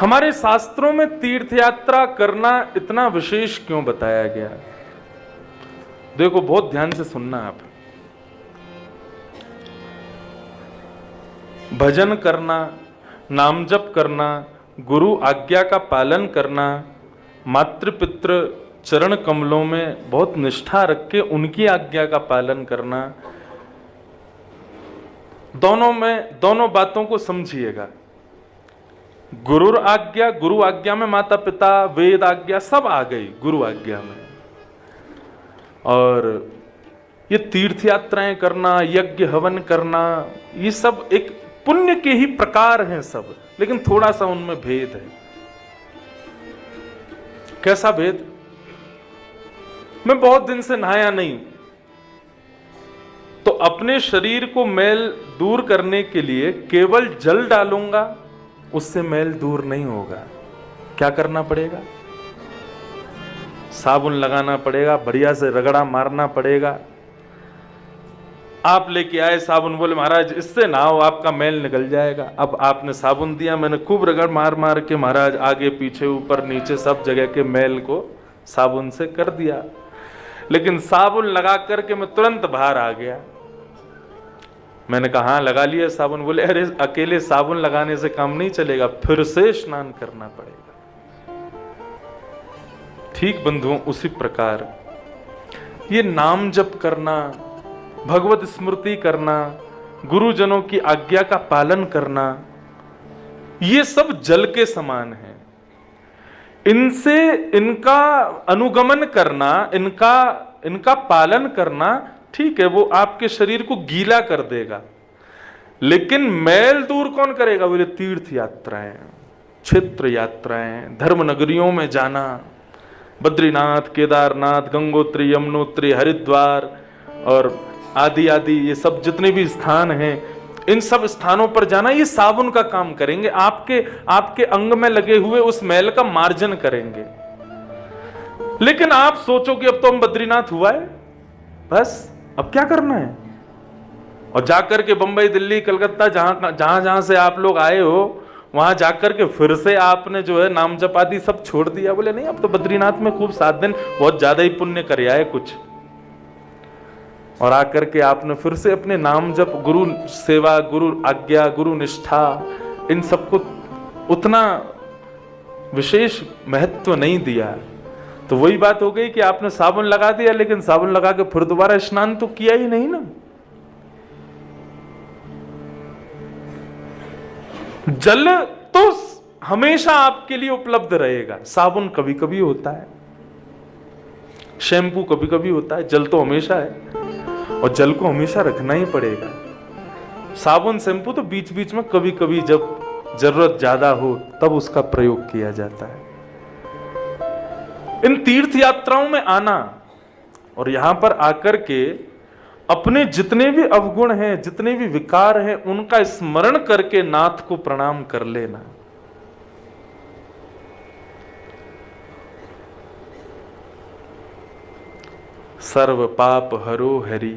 हमारे शास्त्रों में तीर्थ यात्रा करना इतना विशेष क्यों बताया गया? देखो, बहुत ध्यान से सुनना आप। भजन करना, नाम जप करना, गुरु आज्ञा का पालन करना, मातृ पितृ चरण कमलों में बहुत निष्ठा रख के उनकी आज्ञा का पालन करना, दोनों बातों को समझिएगा। गुरु आज्ञा में माता पिता, वेद आज्ञा सब आ गई गुरु आज्ञा में। और ये तीर्थ यात्राएं करना, यज्ञ हवन करना, ये सब एक पुण्य के ही प्रकार हैं सब, लेकिन थोड़ा सा उनमें भेद है। कैसा भेद? मैं बहुत दिन से नहाया नहीं, तो अपने शरीर को मैल दूर करने के लिए केवल जल डालूंगा, उससे मैल दूर नहीं होगा। क्या करना पड़ेगा? साबुन लगाना पड़ेगा, बढ़िया से रगड़ा मारना पड़ेगा। आप लेके आए साबुन, बोले महाराज इससे नहाओ आपका मैल निकल जाएगा। अब आपने साबुन दिया, मैंने खूब रगड़ मार मार के महाराज आगे पीछे ऊपर नीचे सब जगह के मैल को साबुन से कर दिया, लेकिन साबुन लगा करके मैं तुरंत बाहर आ गया। मैंने कहा हाँ लगा लिया साबुन। बोले अरे अकेले साबुन लगाने से काम नहीं चलेगा, फिर से स्नान करना पड़ेगा। ठीक बंधुओं, उसी प्रकार ये नाम जप करना, भगवत स्मृति करना, गुरुजनों की आज्ञा का पालन करना, ये सब जल के समान है। इनसे इनका अनुगमन करना, इनका पालन करना ठीक है, वो आपके शरीर को गीला कर देगा, लेकिन मैल दूर कौन करेगा? बोले तीर्थ यात्राएं, क्षेत्र यात्राएं, धर्म नगरियों में जाना, बद्रीनाथ, केदारनाथ, गंगोत्री, यमुनोत्री, हरिद्वार और आदि आदि, ये सब जितने भी स्थान हैं, इन सब स्थानों पर जाना, ये साबुन का काम करेंगे, आपके अंग में लगे हुए उस मैल का मार्जन करेंगे। लेकिन आप सोचो कि अब तो हम बद्रीनाथ हुआ है, बस अब क्या करना है? और जाकर के बंबई, दिल्ली, कलकत्ता, जहां से आप लोग आए हो, वहां जाकर के फिर से आपने जो है नाम जप आदि सब छोड़ दिया। बोले नहीं, अब तो बद्रीनाथ में खूब 7 दिन बहुत ज्यादा ही पुण्य कर आए कुछ, और आकर के आपने फिर से अपने नाम जप, गुरु सेवा, गुरु आज्ञा, गुरु निष्ठा, इन सबको उतना विशेष महत्व नहीं दिया। तो वही बात हो गई कि आपने साबुन लगा दिया, लेकिन साबुन लगा के फिर दोबारा स्नान तो किया ही नहीं ना। जल तो हमेशा आपके लिए उपलब्ध रहेगा, साबुन कभी कभी होता है, शैम्पू कभी कभी होता है, जल तो हमेशा है, और जल को हमेशा रखना ही पड़ेगा। साबुन शैम्पू तो बीच बीच में कभी कभी जब जरूरत ज्यादा हो तब उसका प्रयोग किया जाता है। इन तीर्थ यात्राओं में आना और यहां पर आकर के अपने जितने भी अवगुण हैं, जितने भी विकार हैं, उनका स्मरण करके नाथ को प्रणाम कर लेना। सर्व पाप हरो हरि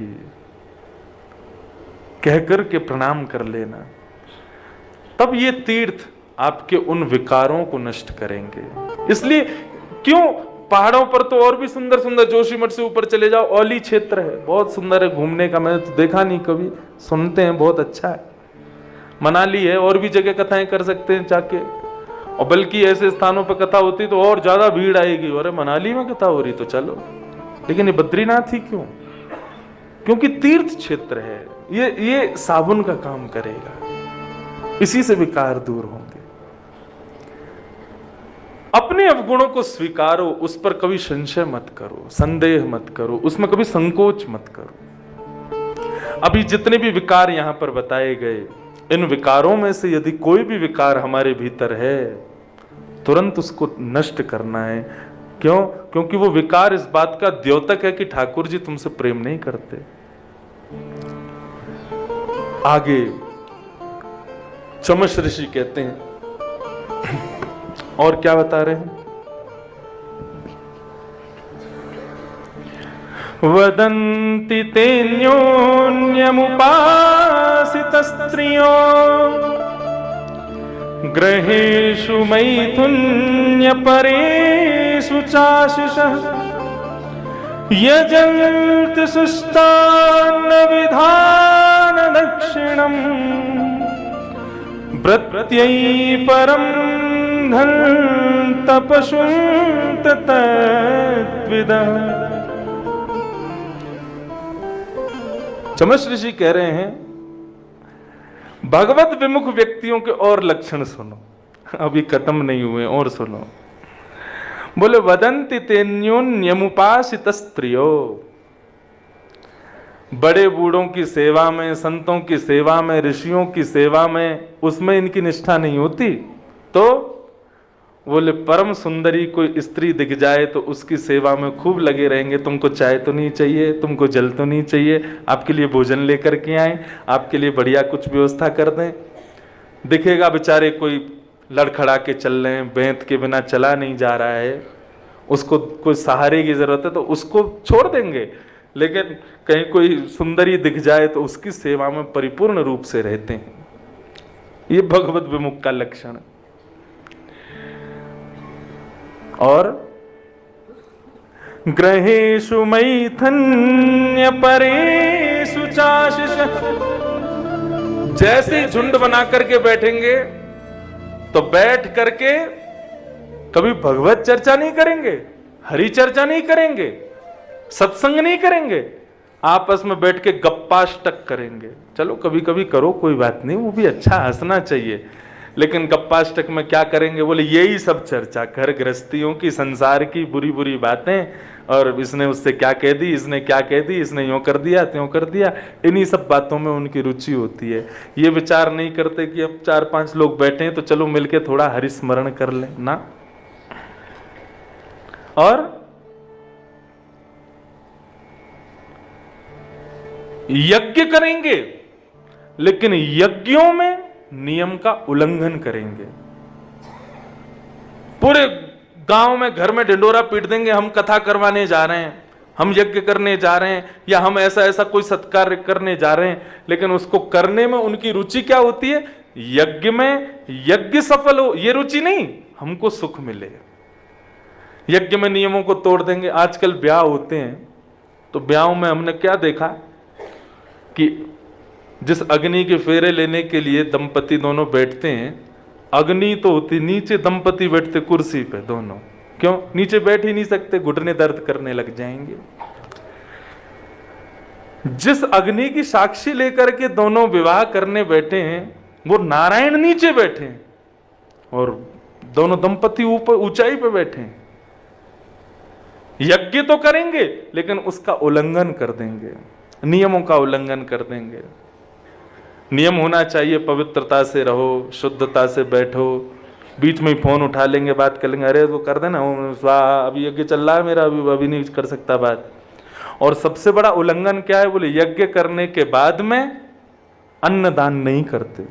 कहकर के प्रणाम कर लेना, तब ये तीर्थ आपके उन विकारों को नष्ट करेंगे। इसलिए क्यों, पहाड़ों पर तो और भी सुंदर सुंदर, जोशीमठ से ऊपर चले जाओ, औली क्षेत्र है, बहुत सुंदर है घूमने का, मैंने तो देखा नहीं कभी, सुनते हैं बहुत अच्छा है। मनाली है, और भी जगह कथाएं कर सकते हैं जाके, और बल्कि ऐसे स्थानों पर कथा होती तो और ज्यादा भीड़ आएगी। अरे मनाली में कथा हो रही तो चलो, लेकिन ये बद्रीनाथ ही क्यों? क्योंकि तीर्थ क्षेत्र है, ये साबुन का काम करेगा, इसी से विकार दूर होंगे। अपने अवगुणों को स्वीकारो, उस पर कभी संशय मत करो, संदेह मत करो, उसमें कभी संकोच मत करो। अभी जितने भी विकार यहां पर बताए गए, इन विकारों में से यदि कोई भी विकार हमारे भीतर है, तुरंत उसको नष्ट करना है। क्यों? क्योंकि वो विकार इस बात का द्योतक है कि ठाकुर जी तुमसे प्रेम नहीं करते। आगे चमश ऋषि कहते हैं, और क्या बता रहे हैं? वदन्ति तेन्योन्यमुपासित स्त्रियो ग्रहेषु मैथुन्य परेषु चाशिषः यजन्ति सुष्टान्न विधान दक्षिणम् व्रत्यै परं तपसुन्त तद्विदः। चमस ऋषि कह रहे हैं भगवत विमुख व्यक्तियों के और लक्षण सुनो, अभी खत्म नहीं हुए और सुनो। बोले वदंति तेन्योन्यमुपासित स्त्रियो, बड़े बूढ़ों की सेवा में, संतों की सेवा में, ऋषियों की सेवा में, उसमें इनकी निष्ठा नहीं होती। तो बोले परम सुंदरी कोई स्त्री दिख जाए तो उसकी सेवा में खूब लगे रहेंगे। तुमको चाय तो नहीं चाहिए, तुमको जल तो नहीं चाहिए, आपके लिए भोजन लेकर के आए, आपके लिए बढ़िया कुछ व्यवस्था कर दें। दिखेगा बेचारे कोई लड़खड़ा के चल रहे हैं, बेंत के बिना चला नहीं जा रहा है, उसको कोई सहारे की जरूरत है तो उसको छोड़ देंगे। लेकिन कहीं कोई सुंदरी दिख जाए तो उसकी सेवा में परिपूर्ण रूप से रहते हैं। ये भगवत विमुख का लक्षण। और ग्रहेषु मैथुन्य परेषु चाशिषः, जैसे झुंड बना करके बैठेंगे तो बैठ करके कभी भगवत चर्चा नहीं करेंगे, हरि चर्चा नहीं करेंगे, सत्संग नहीं करेंगे, आपस में बैठ के गप्पाष्टक करेंगे। चलो कभी कभी करो, कोई बात नहीं, वो भी अच्छा, हंसना चाहिए। लेकिन गप्पाष्टक में क्या करेंगे? बोले यही सब चर्चा, घर गृहस्थियों की, संसार की बुरी बुरी बातें, और इसने उससे क्या कह दी, इसने क्या कह दी, इसने यूं कर दिया, त्यों कर दिया। इन्हीं सब बातों में उनकी रुचि होती है। ये विचार नहीं करते कि अब 4-5 लोग बैठे हैं तो चलो मिलके थोड़ा हरिस्मरण कर लें ना। और यज्ञ करेंगे, लेकिन यज्ञों में नियम का उल्लंघन करेंगे। पूरे गांव में, घर में ढिंडोरा पीट देंगे, हम कथा करवाने जा रहे हैं, हम यज्ञ करने जा रहे हैं, या हम ऐसा ऐसा कोई सत्कार करने जा रहे हैं। लेकिन उसको करने में उनकी रुचि क्या होती है? यज्ञ में यज्ञ सफल हो, ये रुचि नहीं, हमको सुख मिले। यज्ञ में नियमों को तोड़ देंगे। आजकल ब्याह होते हैं तो ब्याहों में हमने क्या देखा कि जिस अग्नि के फेरे लेने के लिए दंपति दोनों बैठते हैं, अग्नि तो होती नीचे, दंपति बैठते कुर्सी पे दोनों। क्यों? नीचे बैठ ही नहीं सकते, घुटने दर्द करने लग जाएंगे। जिस अग्नि की साक्षी लेकर के दोनों विवाह करने बैठे हैं, वो नारायण नीचे बैठे हैं और दोनों दंपति ऊपर ऊंचाई पे बैठे हैं। यज्ञ तो करेंगे लेकिन उसका उल्लंघन कर देंगे, नियमों का उल्लंघन कर देंगे। नियम होना चाहिए, पवित्रता से रहो, शुद्धता से बैठो। बीच में ही फोन उठा लेंगे, बात कर लेंगे, अरे वो कर देना, स्वाहा, अभी यज्ञ चल रहा है मेरा, अभी नहीं कर सकता बात। और सबसे बड़ा उल्लंघन क्या है? बोले यज्ञ करने के बाद में अन्नदान नहीं करते।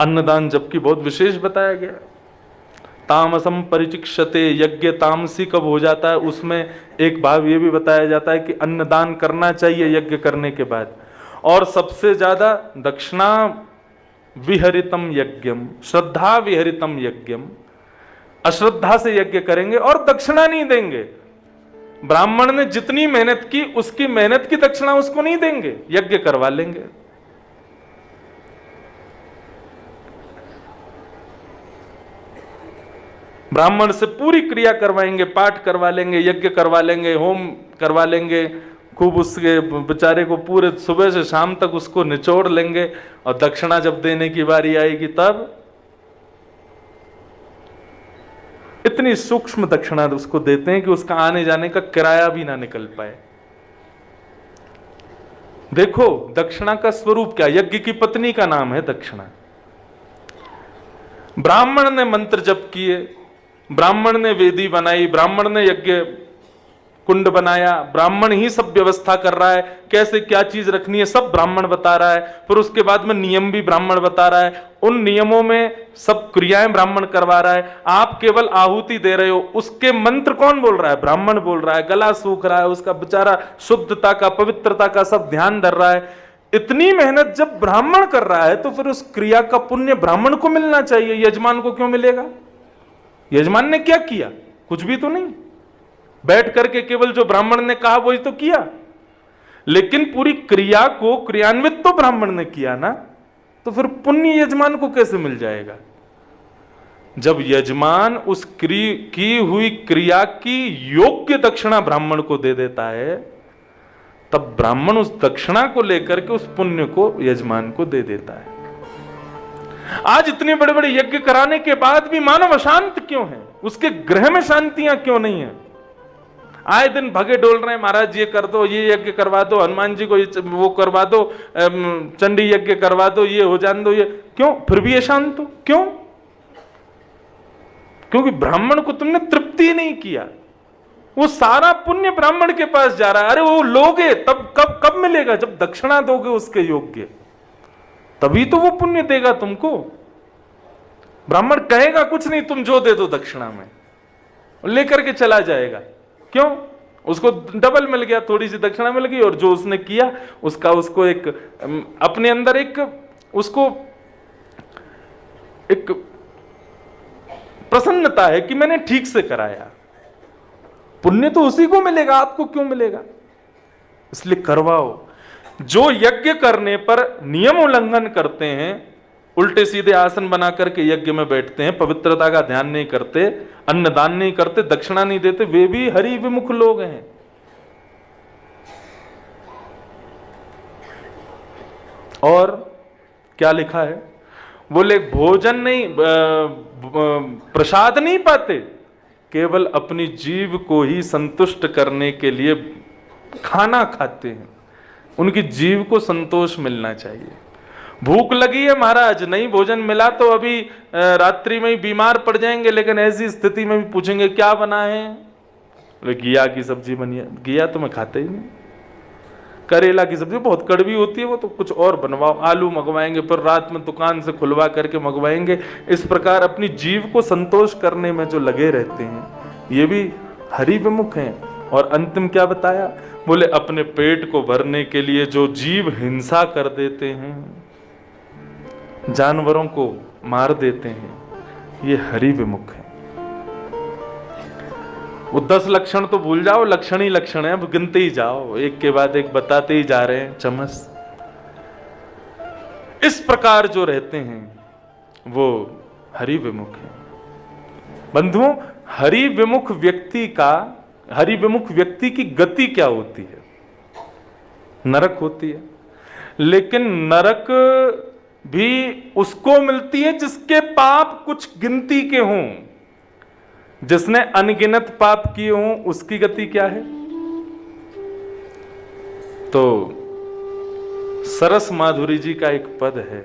अन्नदान जबकि बहुत विशेष बताया गया। तामसम परिचिक्षते, यज्ञ तामसी कब हो जाता है, उसमें एक भाव ये भी बताया जाता है कि अन्नदान करना चाहिए यज्ञ करने के बाद। और सबसे ज्यादा दक्षिणा विहरितम यज्ञम, श्रद्धा विहरितम यज्ञम, अश्रद्धा से यज्ञ करेंगे और दक्षिणा नहीं देंगे। ब्राह्मण ने जितनी मेहनत की, उसकी मेहनत की दक्षिणा उसको नहीं देंगे, यज्ञ करवा लेंगे। ब्राह्मण से पूरी क्रिया करवाएंगे, पाठ करवा लेंगे, यज्ञ करवा लेंगे, होम करवा लेंगे, खूब उसके बेचारे को पूरे सुबह से शाम तक उसको निचोड़ लेंगे। और दक्षिणा जब देने की बारी आएगी तब इतनी सूक्ष्म दक्षिणा उसको देते हैं कि उसका आने जाने का किराया भी ना निकल पाए। देखो दक्षिणा का स्वरूप क्या, यज्ञ की पत्नी का नाम है दक्षिणा। ब्राह्मण ने मंत्र जप किए, ब्राह्मण ने वेदी बनाई, ब्राह्मण ने यज्ञ कुंड बनाया, ब्राह्मण ही सब व्यवस्था कर रहा है, कैसे क्या चीज रखनी है सब ब्राह्मण बता रहा है। फिर उसके बाद में नियम भी ब्राह्मण बता रहा है, उन नियमों में सब क्रियाएं ब्राह्मण करवा रहा है। आप केवल आहुति दे रहे हो, उसके मंत्र कौन बोल रहा है? ब्राह्मण बोल रहा है। गला सूख रहा है उसका, बेचारा शुद्धता का, पवित्रता का सब ध्यान धर रहा है। इतनी मेहनत जब ब्राह्मण कर रहा है तो फिर उस क्रिया का पुण्य ब्राह्मण को मिलना चाहिए, यजमान को क्यों मिलेगा? यजमान ने क्या किया? कुछ भी तो नहीं, बैठ करके केवल जो ब्राह्मण ने कहा वही तो किया, लेकिन पूरी क्रिया को क्रियान्वित तो ब्राह्मण ने किया ना, तो फिर पुण्य यजमान को कैसे मिल जाएगा? जब यजमान उस की हुई क्रिया की योग्य दक्षिणा ब्राह्मण को दे देता है, तब ब्राह्मण उस दक्षिणा को लेकर के उस पुण्य को यजमान को दे देता है। आज इतने बड़े बड़े यज्ञ कराने के बाद भी मानव अशांत क्यों है? उसके ग्रह में शांतियां क्यों नहीं है? आए दिन भगे डोल रहे हैं, महाराज ये कर दो, ये यज्ञ करवा दो, हनुमान जी को वो करवा दो, चंडी यज्ञ करवा दो, ये हो जान दो, ये क्यों? फिर भी अशांत हो क्यों? क्योंकि ब्राह्मण को तुमने तृप्ति नहीं किया। वो सारा पुण्य ब्राह्मण के पास जा रहा है। अरे वो लोगे तब कब मिलेगा? जब दक्षिणा दोगे उसके योग्य, तभी तो वो पुण्य देगा तुमको। ब्राह्मण कहेगा कुछ नहीं, तुम जो दे दो दक्षिणा में, लेकर के चला जाएगा। क्यों? उसको डबल मिल गया, थोड़ी सी दक्षिणा मिल गई, और जो उसने किया उसका उसको एक अपने अंदर एक उसको एक प्रसन्नता है कि मैंने ठीक से कराया। पुण्य तो उसी को मिलेगा, आपको क्यों मिलेगा? इसलिए करवाओ। जो यज्ञ करने पर नियम उल्लंघन करते हैं, उल्टे सीधे आसन बना करके यज्ञ में बैठते हैं, पवित्रता का ध्यान नहीं करते, अन्नदान नहीं करते, दक्षिणा नहीं देते, वे भी हरि विमुख लोग हैं। और क्या लिखा है? बोले भोजन नहीं, प्रसाद नहीं पाते, केवल अपनी जीव को ही संतुष्ट करने के लिए खाना खाते हैं। उनकी जीव को संतोष मिलना चाहिए। भूख लगी है महाराज, नहीं भोजन मिला तो अभी रात्रि में ही बीमार पड़ जाएंगे, लेकिन ऐसी स्थिति में भी पूछेंगे क्या बना है? घिया की सब्जी बनी है। घिया तो मैं खाते ही नहीं। करेला की सब्जी बहुत कड़वी होती है, वो तो कुछ और बनवाओ। आलू मंगवाएंगे, फिर रात में दुकान से खुलवा करके मंगवाएंगे। इस प्रकार अपनी जीव को संतोष करने में जो लगे रहते हैं, ये भी हरि विमुख हैं। और अंतिम क्या बताया? बोले अपने पेट को भरने के लिए जो जीव हिंसा कर देते हैं, जानवरों को मार देते हैं, ये हरि विमुख है। वो 10 लक्षण तो भूल जाओ, लक्षण ही लक्षण है, अब गिनते ही जाओ, एक के बाद एक बताते ही जा रहे हैं चमस। इस प्रकार जो रहते हैं वो हरि विमुख है। बंधुओं, हरि विमुख व्यक्ति की गति क्या होती है? नरक होती है। लेकिन नरक भी उसको मिलती है जिसके पाप कुछ गिनती के हों। जिसने अनगिनत पाप किए हों, उसकी गति क्या है? तो सरस माधुरी जी का एक पद है,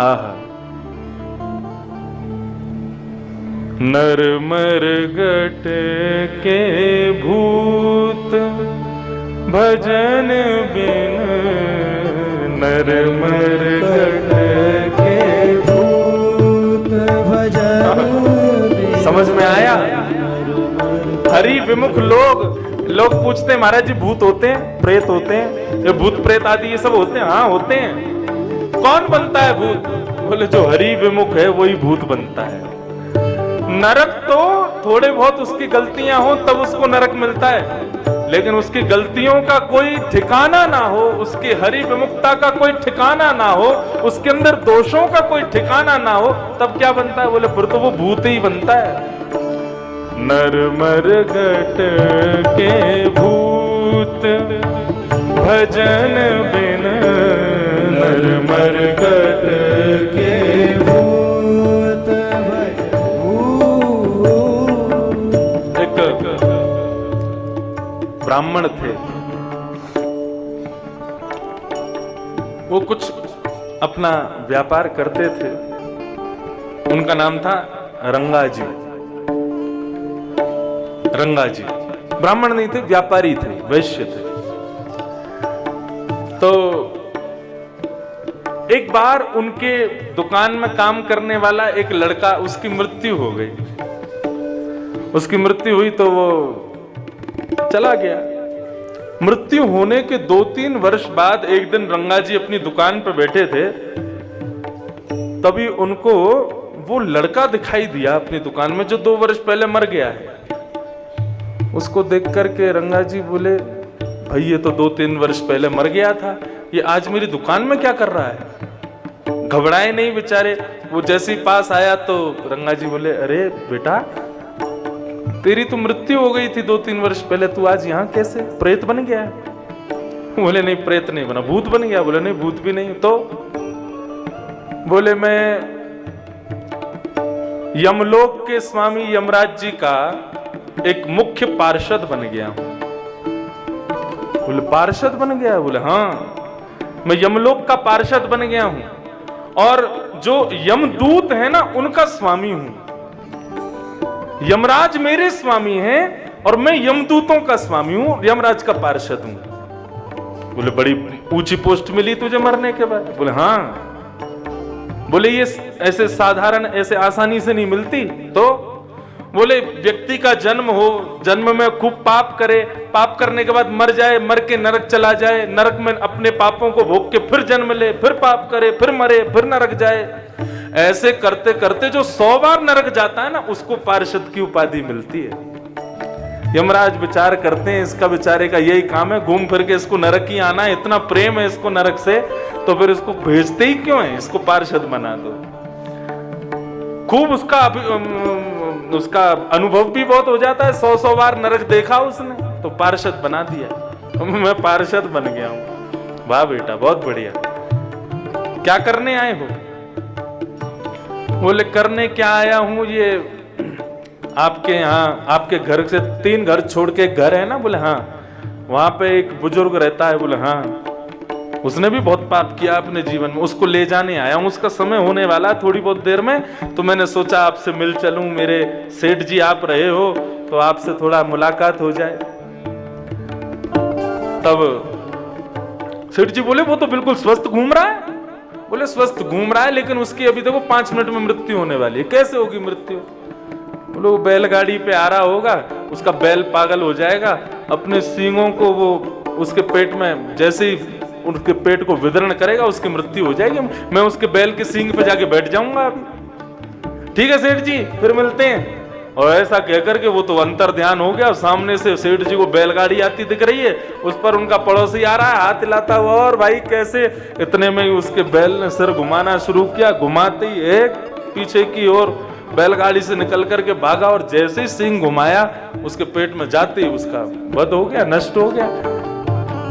आहा, नर मर गट के भूत भजन बिन, नर मर गट के भूत भजन बिन। समझ में आया? हरि विमुख लोग पूछते हैं महाराज जी भूत होते हैं, प्रेत होते हैं, ये भूत प्रेत आदि ये सब होते हैं? हाँ होते हैं। कौन बनता है भूत? बोले जो हरि विमुख है वही भूत बनता है। नरक तो थोड़े बहुत उसकी गलतियां हो तब उसको नरक मिलता है, लेकिन उसकी गलतियों का कोई ठिकाना ना हो, उसकी हरि विमुक्ता का कोई ठिकाना ना हो, उसके अंदर दोषों का कोई ठिकाना ना हो, तब क्या बनता है? बोले फिर तो वो भूत ही बनता है। नर मर गट के भूत भजन बिन, नर मर गट के भूत ब्राह्मण थे, वो कुछ अपना व्यापार करते थे। उनका नाम था रंगाजी। रंगाजी ब्राह्मण नहीं थे, व्यापारी थे, वैश्य थे। तो एक बार उनके दुकान में काम करने वाला एक लड़का, उसकी मृत्यु हो गई। उसकी मृत्यु हुई तो वो चला गया। मृत्यु होने के 2-3 वर्ष बाद एक दिन रंगा जी अपनी दुकान पर बैठे थे, तभी उनको वो लड़का दिखाई दिया अपनी दुकान में जो 2 वर्ष पहले मर गया है। उसको देख करके रंगा जी बोले, भाई ये तो 2-3 वर्ष पहले मर गया था, ये आज मेरी दुकान में क्या कर रहा है? घबराए नहीं बेचारे। वो जैसे ही पास आया तो रंगा जी बोले, अरे बेटा, तेरी तो मृत्यु हो गई थी 2-3 वर्ष पहले, तू आज यहाँ कैसे प्रेत बन गया है? बोले नहीं, प्रेत नहीं बना, भूत बन गया। बोले नहीं, भूत भी नहीं। तो बोले मैं यमलोक के स्वामी यमराज जी का एक मुख्य पार्षद बन गया हूं। बोले पार्षद बन गया? बोले हाँ, मैं यमलोक का पार्षद बन गया हूं और जो यमदूत है ना, उनका स्वामी हूं। यमराज मेरे स्वामी हैं और मैं यमदूतों का स्वामी हूं, यमराज का पार्षद हूं। बोले बड़ी ऊंची पोस्ट मिली तुझे मरने के बाद? बोले हाँ। बोले ये ऐसे साधारण, ऐसे आसानी से नहीं मिलती। तो बोले व्यक्ति का जन्म हो, जन्म में खूब पाप करे, पाप करने के बाद मर जाए, मर के नरक चला जाए, नरक में अपने पापों को भोग के फिर जन्म ले, फिर पाप करे, फिर मरे, फिर नरक जाए। ऐसे करते करते जो 100 बार नरक जाता है ना, उसको पार्षद की उपाधि मिलती है। यमराज विचार करते हैं इसका बेचारे का यही काम है, घूम फिर के इसको नरक ही आना है, इतना प्रेम है इसको नरक से, तो फिर इसको भेजते ही क्यों है, इसको पार्षद बना दो। खूब उसका अनुभव भी बहुत हो जाता है, 100 बार नरक देखा उसने, तो पार्षद बना दिया। मैं पार्षद बन गया हूं। वाह बेटा, बहुत बढ़िया। क्या करने आए हो? बोले करने क्या आया हूं, ये आपके यहाँ, आपके घर से 3 घर छोड़ के घर है ना? बोले हाँ। वहां पे एक बुजुर्ग रहता है? बोले हाँ। उसने भी बहुत पाप किया अपने जीवन में, उसको ले जाने आया हूं। उसका समय होने वाला है थोड़ी बहुत देर में, तो मैंने सोचा आपसे मिल चलूं। मेरे सेठ जी आप रहे हो तो आपसे थोड़ा मुलाकात हो जाए। तब सेठ जी बोले, वो तो बिल्कुल स्वस्थ घूम रहा है। बोले स्वस्थ घूम रहा है, लेकिन उसकी अभी देखो 5 मिनट में मृत्यु होने वाली है। कैसे होगी मृत्यु? बोले वो बैलगाड़ी पे आ रहा होगा, उसका बैल पागल हो जाएगा, अपने सींगों को वो उसके पेट में, जैसे ही उनके पेट को विदरण करेगा, उसकी मृत्यु हो जाएगी। मैं उसके बैल के सींग पे जाके बैठ जाऊंगा अभी। ठीक है सेठ जी, फिर मिलते हैं। और ऐसा कहकर के वो तो अंतर ध्यान हो गया। सामने से सेठ जी को बैलगाड़ी आती दिख रही है, उस पर उनका पड़ोसी आ रहा है हाथ हिलाता हुआ, और भाई कैसे? इतने में ही उसके बैल ने सिर घुमाना शुरू किया। घुमाते ही एक पीछे की ओर बैलगाड़ी से निकल करके भागा, और जैसे ही सिंह घुमाया उसके पेट में जाते ही उसका वध हो गया, नष्ट हो गया।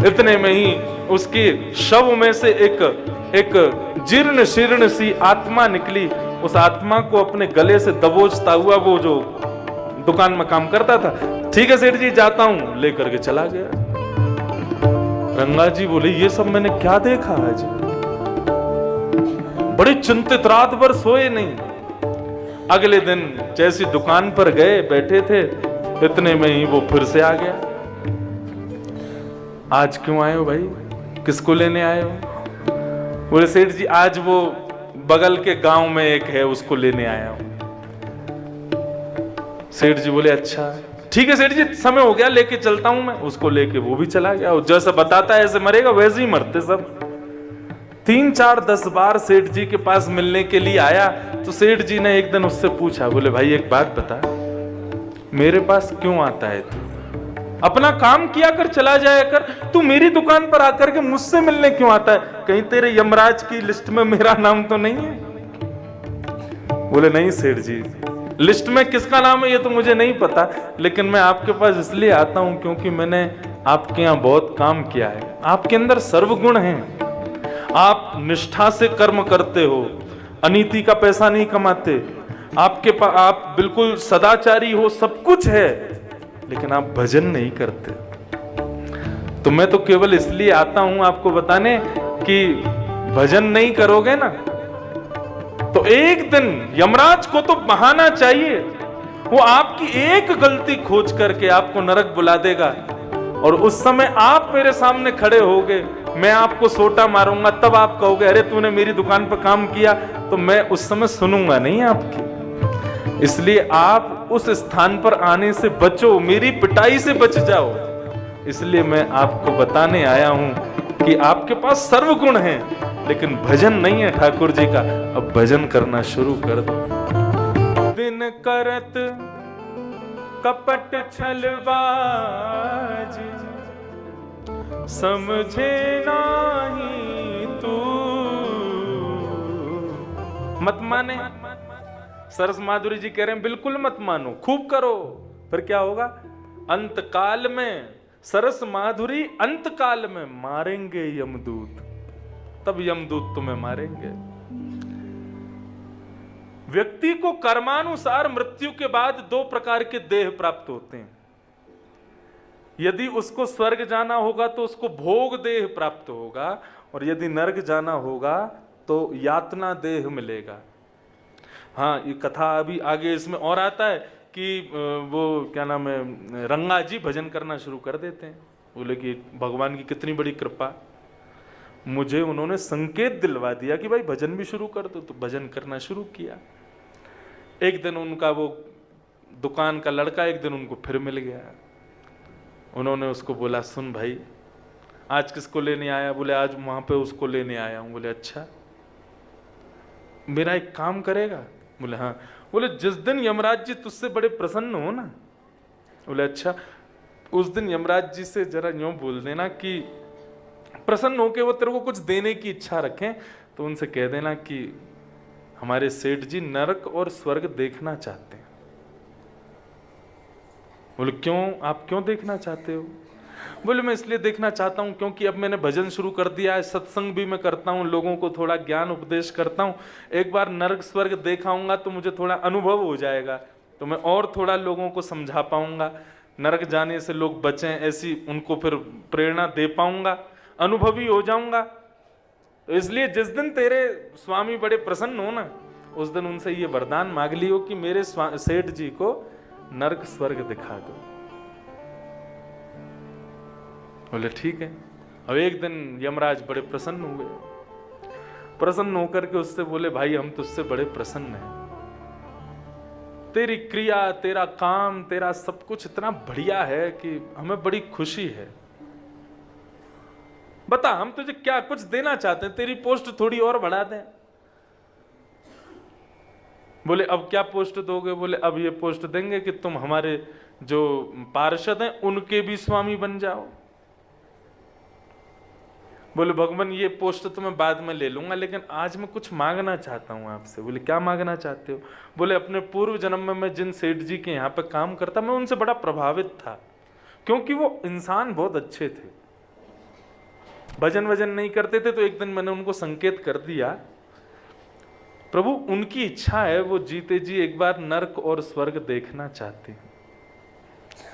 इतने में ही उसके शव में से एक जीर्ण शीर्ण सी आत्मा निकली। उस आत्मा को अपने गले से दबोचता हुआ वो जो दुकान में काम करता था, ठीक है सेठ जी जाता हूं, लेकर के चला गया। रंगा जी बोले, ये सब मैंने क्या देखा आज? बड़े चिंतित, रात भर सोए नहीं। अगले दिन जैसी दुकान पर गए, बैठे थे, इतने में ही वो फिर से आ गया। आज क्यों आए हो भाई, किसको लेने आए हो? बोले सेठ जी आज वो बगल के गांव में एक है, उसको लेने आया हूं। सेठ जी बोले अच्छा ठीक है सेठ जी, समय हो गया, लेके चलता हूं मैं। उसको लेके वो भी चला गया। जैसा बताता है ऐसे मरेगा, वैसे ही मरते सब। 3, 4, 10 बार सेठ जी के पास मिलने के लिए आया, तो सेठ जी ने एक दिन उससे पूछा, बोले भाई एक बात बता, मेरे पास क्यों आता है तू? अपना काम किया कर, चला जाया कर, तू मेरी दुकान पर आकर के मुझसे मिलने क्यों आता है? कहीं तेरे यमराज की लिस्ट में मेरा नाम तो नहीं है? बोले नहीं सेठ जी, लिस्ट में किसका नाम है ये तो मुझे नहीं पता, लेकिन मैं आपके पास इसलिए आता हूं क्योंकि मैंने आपके यहाँ बहुत काम किया है। आपके अंदर सर्वगुण हैं, आप निष्ठा से कर्म करते हो, अनीति का पैसा नहीं कमाते, आप बिल्कुल सदाचारी हो, सब कुछ है, लेकिन आप भजन नहीं करते। तो मैं तो केवल इसलिए आता हूं आपको बताने कि भजन नहीं करोगे ना तो एक दिन यमराज को तो बहाना चाहिए, वो आपकी एक गलती खोज करके आपको नरक बुला देगा, और उस समय आप मेरे सामने खड़े होगे, मैं आपको सोटा मारूंगा, तब आप कहोगे अरे तूने मेरी दुकान पर काम किया, तो मैं उस समय सुनूंगा नहीं आपकी। इसलिए आप उस स्थान पर आने से बचो, मेरी पिटाई से बच जाओ। इसलिए मैं आपको बताने आया हूं कि आपके पास सर्वगुण है, लेकिन भजन नहीं है ठाकुर जी का। अब भजन करना शुरू कर दो। दिन करत कपट छलबाज, समझे नाही तू। मत माने, सरस माधुरी जी कह रहे हैं बिल्कुल मत मानो, खूब करो, फिर क्या होगा? अंत काल में सरस माधुरी, अंत काल में मारेंगे यमदूत, तब यमदूत तुम्हें मारेंगे। व्यक्ति को कर्मानुसार मृत्यु के बाद दो प्रकार के देह प्राप्त होते हैं। यदि उसको स्वर्ग जाना होगा तो उसको भोग देह प्राप्त होगा, और यदि नरक जाना होगा तो यातना देह मिलेगा। हाँ, ये कथा अभी आगे इसमें और आता है कि वो क्या नाम है, रंगा जी भजन करना शुरू कर देते हैं। बोले कि भगवान की कितनी बड़ी कृपा, मुझे उन्होंने संकेत दिलवा दिया कि भाई भजन भी शुरू कर दो, तो भजन करना शुरू किया। एक दिन उनका वो दुकान का लड़का एक दिन उनको फिर मिल गया। उन्होंने उसको बोला, सुन भाई, आज किसको लेने आया? बोले आज वहां पे उसको लेने आया हूं। बोले अच्छा, मेरा एक काम करेगा? बोले हाँ। बोले जिस दिन यमराज जी तुझसे बड़े प्रसन्न हो ना, बोले अच्छा, उस दिन यमराज जी से जरा यूं बोल देना कि प्रसन्न होके वो तेरे को कुछ देने की इच्छा रखें, तो उनसे कह देना कि हमारे सेठ जी नरक और स्वर्ग देखना चाहते हैं। बोले क्यों, आप क्यों देखना चाहते हो? बोले मैं इसलिए देखना चाहता हूं क्योंकि अब मैंने भजन शुरू कर दिया है, सत्संग भी मैं करता हूं, लोगों को थोड़ा ज्ञान उपदेश करता हूं। एक बार नरक स्वर्ग देखाऊंगा तो मुझे थोड़ा अनुभव हो जाएगा, तो मैं और थोड़ा लोगों को समझा पाऊंगा, नरक जाने से लोग बचें ऐसी उनको फिर प्रेरणा दे पाऊंगा, अनुभवी हो जाऊंगा। तो इसलिए जिस दिन तेरे स्वामी बड़े प्रसन्न हो ना, उस दिन उनसे ये वरदान मांग लियो कि मेरे सेठ जी को नरक स्वर्ग दिखा दो। बोले ठीक है। अब एक दिन यमराज बड़े प्रसन्न हुए, प्रसन्न होकर के उससे बोले, भाई हम तुझसे बड़े प्रसन्न हैं, तेरी क्रिया, तेरा काम, तेरा सब कुछ इतना बढ़िया है कि हमें बड़ी खुशी है। बता हम तुझे क्या कुछ देना चाहते हैं, तेरी पोस्ट थोड़ी और बढ़ा दें। बोले अब क्या पोस्ट दोगे? बोले अब ये पोस्ट देंगे कि तुम हमारे जो पार्षद हैं उनके भी स्वामी बन जाओ। बोले भगवान ये पोस्ट तो मैं बाद में ले लूंगा, लेकिन आज मैं कुछ मांगना चाहता हूं आपसे। बोले क्या मांगना चाहते हो? बोले अपने पूर्व जन्म में मैं जिन सेठ जी के यहाँ पे काम करता, मैं उनसे बड़ा प्रभावित था, क्योंकि वो इंसान बहुत अच्छे थे, भजन वजन नहीं करते थे। तो एक दिन मैंने उनको संकेत कर दिया, प्रभु उनकी इच्छा है, वो जीते जी एक बार नरक और स्वर्ग देखना चाहते हैं,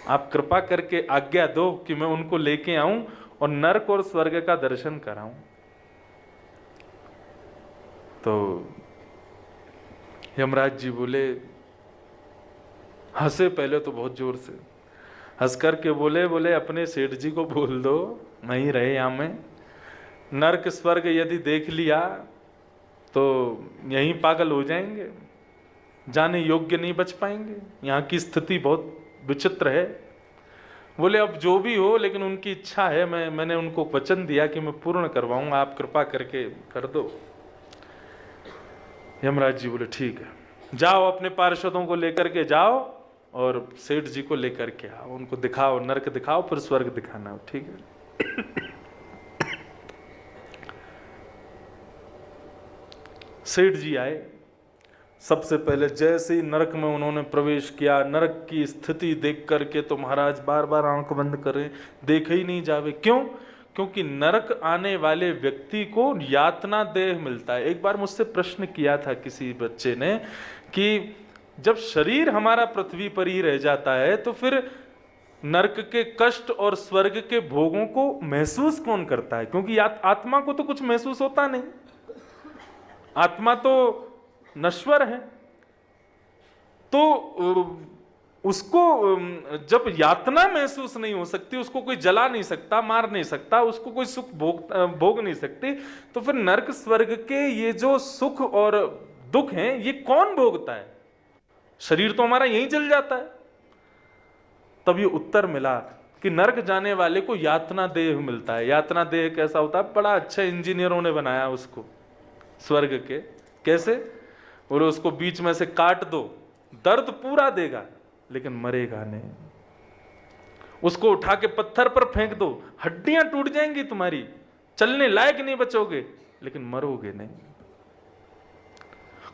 आप कृपा करके आज्ञा दो कि मैं उनको लेके आऊं और नरक और स्वर्ग का दर्शन कराऊं। तो यमराज जी बोले, हंसे पहले तो बहुत जोर से, हंस करके बोले अपने सेठ जी को बोल दो नहीं रहे यहां में, नरक स्वर्ग यदि देख लिया तो यहीं पागल हो जाएंगे, जाने योग्य नहीं बच पाएंगे, यहाँ की स्थिति बहुत विचित्र है। बोले अब जो भी हो, लेकिन उनकी इच्छा है, मैंने उनको वचन दिया कि मैं पूर्ण करवाऊंगा, आप कृपा करके कर दो। यमराज जी बोले ठीक है, जाओ अपने पार्षदों को लेकर के जाओ और सेठ जी को लेकर के आओ, उनको दिखाओ, नरक दिखाओ, फिर स्वर्ग दिखाना। ठीक है। सेठ जी आए, सबसे पहले जैसे ही नरक में उन्होंने प्रवेश किया, नरक की स्थिति देख करके तो महाराज बार बार आंख बंद करें, देखे ही नहीं जावे। क्यों? क्योंकि नरक आने वाले व्यक्ति को यातना देह मिलता है। एक बार मुझसे प्रश्न किया था किसी बच्चे ने कि जब शरीर हमारा पृथ्वी पर ही रह जाता है तो फिर नरक के कष्ट और स्वर्ग के भोगों को महसूस कौन करता है? क्योंकि आत्मा को तो कुछ महसूस होता नहीं, आत्मा तो नश्वर है। तो उसको जब यातना महसूस नहीं हो सकती, उसको कोई जला नहीं सकता, मार नहीं सकता, उसको कोई सुख भोग नहीं सकती, तो फिर नरक स्वर्ग के ये जो सुख और दुख हैं ये कौन भोगता है? शरीर तो हमारा यहीं जल जाता है। तब ये उत्तर मिला कि नरक जाने वाले को यातना देह मिलता है। यातना देह कैसा होता है? बड़ा अच्छा इंजीनियरों ने बनाया उसको स्वर्ग के। कैसे? बोले उसको बीच में से काट दो, दर्द पूरा देगा लेकिन मरेगा नहीं। उसको उठा के पत्थर पर फेंक दो, हड्डियां टूट जाएंगी तुम्हारी, चलने लायक नहीं बचोगे लेकिन मरोगे नहीं।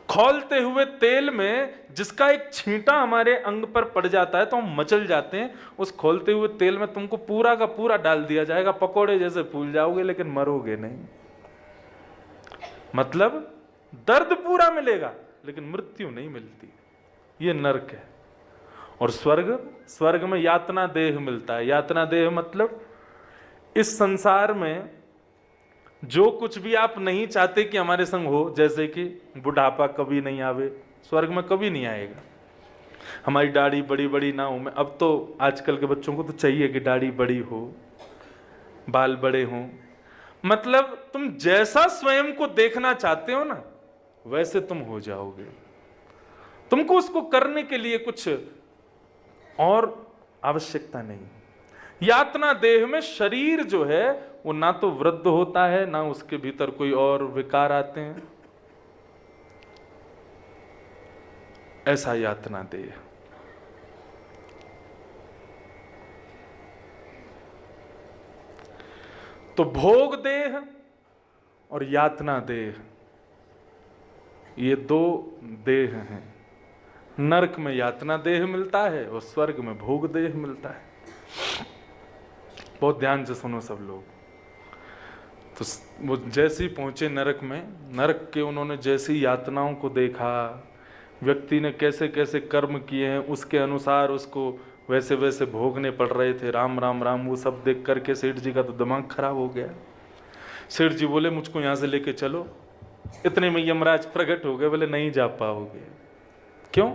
खौलते हुए तेल में जिसका एक छींटा हमारे अंग पर पड़ जाता है तो हम मचल जाते हैं, उस खौलते हुए तेल में तुमको पूरा का पूरा डाल दिया जाएगा, पकोड़े जैसे फूल जाओगे लेकिन मरोगे नहीं। मतलब दर्द पूरा मिलेगा लेकिन मृत्यु नहीं मिलती। ये नरक है। और स्वर्ग में यातना देह मिलता है। यातना देह मतलब इस संसार में जो कुछ भी आप नहीं चाहते कि हमारे संग हो, जैसे कि बुढ़ापा कभी नहीं आवे, स्वर्ग में कभी नहीं आएगा। हमारी दाढ़ी बड़ी बड़ी ना हो, अब तो आजकल के बच्चों को तो चाहिए कि दाढ़ी बड़ी हो, बाल बड़े हों। मतलब तुम जैसा स्वयं को देखना चाहते हो ना, वैसे तुम हो जाओगे। तुमको उसको करने के लिए कुछ और आवश्यकता नहीं। यातना देह में शरीर जो है वो ना तो वृद्ध होता है, ना उसके भीतर कोई और विकार आते हैं। ऐसा यातना देह। तो भोग देह और यातना देह, ये दो देह हैं। नरक में यातना देह मिलता है और स्वर्ग में भोग देह मिलता है। बहुत ध्यान से सुनो सब लोग। तो वो जैसे ही पहुंचे नरक में, नरक के उन्होंने जैसी यातनाओं को देखा, व्यक्ति ने कैसे कैसे कर्म किए हैं उसके अनुसार उसको वैसे वैसे भोगने पड़ रहे थे। राम राम राम, वो सब देख करके सेठ जी का तो दिमाग खराब हो गया। सेठ जी बोले मुझको यहाँ से लेके चलो। इतने में यमराज प्रकट हो गए। बोले नहीं जा पाओगे। क्यों?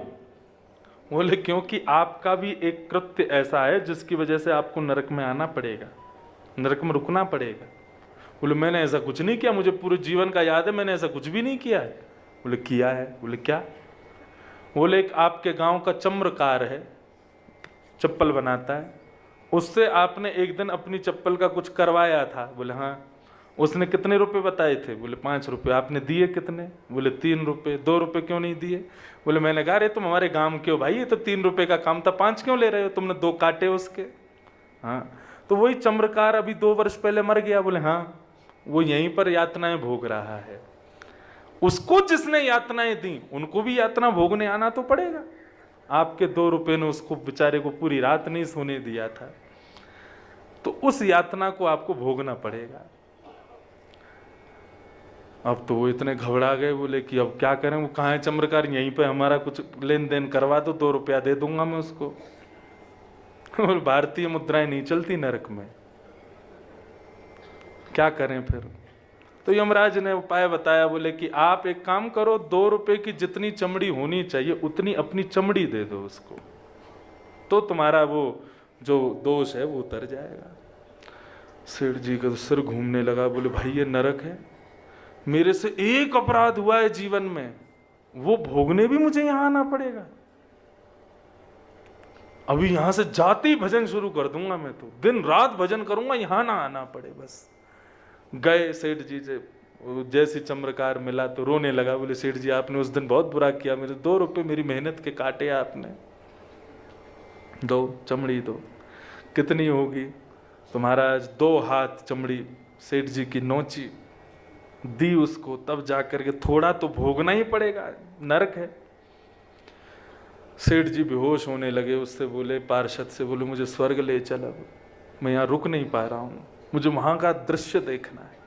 बोले क्योंकि आपका भी एक कृत्य ऐसा है जिसकी वजह से आपको नरक में आना पड़ेगा, नरक में रुकना पड़ेगा। बोले मैंने ऐसा कुछ नहीं किया, मुझे पूरे जीवन का याद है, मैंने ऐसा कुछ भी नहीं किया है। बोले किया है। बोले क्या? बोले एक आपके गांव का चम्रकार है, चप्पल बनाता है, उससे आपने एक दिन अपनी चप्पल का कुछ करवाया था। बोले हाँ। उसने कितने रुपए बताए थे? बोले 5 रुपए। आपने दिए कितने? बोले 3 रुपए। 2 रुपए क्यों नहीं दिए? बोले मैंने कहा अरे तुम हमारे गांव के हो भाई, ये तो 3 रुपए का काम था, 5 क्यों ले रहे हो? तुमने 2 काटे उसके। हाँ, तो वही चम्रकार अभी 2 वर्ष पहले मर गया। बोले हाँ, वो यहीं पर यातनाएं भोग रहा है। उसको जिसने यातनाएं दी उनको भी यातना भोगने आना तो पड़ेगा। आपके 2 रुपए ने उसको बेचारे को पूरी रात नहीं सोने दिया था, तो उस यातना को आपको भोगना पड़ेगा। अब तो वो इतने घबरा गए, बोले कि अब क्या करें, वो कहाँ है चम्रकार, यहीं पे हमारा कुछ लेन देन करवा दो, 2 रुपया दे दूंगा मैं उसको। और भारतीय मुद्राएं नहीं चलती नरक में, क्या करें फिर? तो यमराज ने उपाय बताया। बोले कि आप एक काम करो, 2 रुपए की जितनी चमड़ी होनी चाहिए उतनी अपनी चमड़ी दे दो उसको, तो तुम्हारा वो जो दोष है वो उतर जाएगा। सेठ जी का सिर घूमने लगा। बोले भाई ये नरक है, मेरे से एक अपराध हुआ है जीवन में, वो भोगने भी मुझे यहां आना पड़ेगा। अभी यहां से जाते ही भजन शुरू कर दूंगा मैं, तो दिन रात भजन करूंगा, यहां ना आना पड़े बस। गए सेठ जी से, जैसे चम्रकार मिला तो रोने लगा। बोले सेठ जी आपने उस दिन बहुत बुरा किया, मेरे 2 रुपए मेरी मेहनत के काटे आपने, दो चमड़ी दो। कितनी होगी? तो महाराज 2 हाथ चमड़ी सेठ जी की नोची, दी उसको, तब जाकर के थोड़ा तो भोगना ही पड़ेगा, नरक है। सेठ जी बेहोश होने लगे। उससे बोले, पार्षद से बोले मुझे स्वर्ग ले चल, अब मैं यहाँ रुक नहीं पा रहा हूँ, मुझे वहाँ का दृश्य देखना है।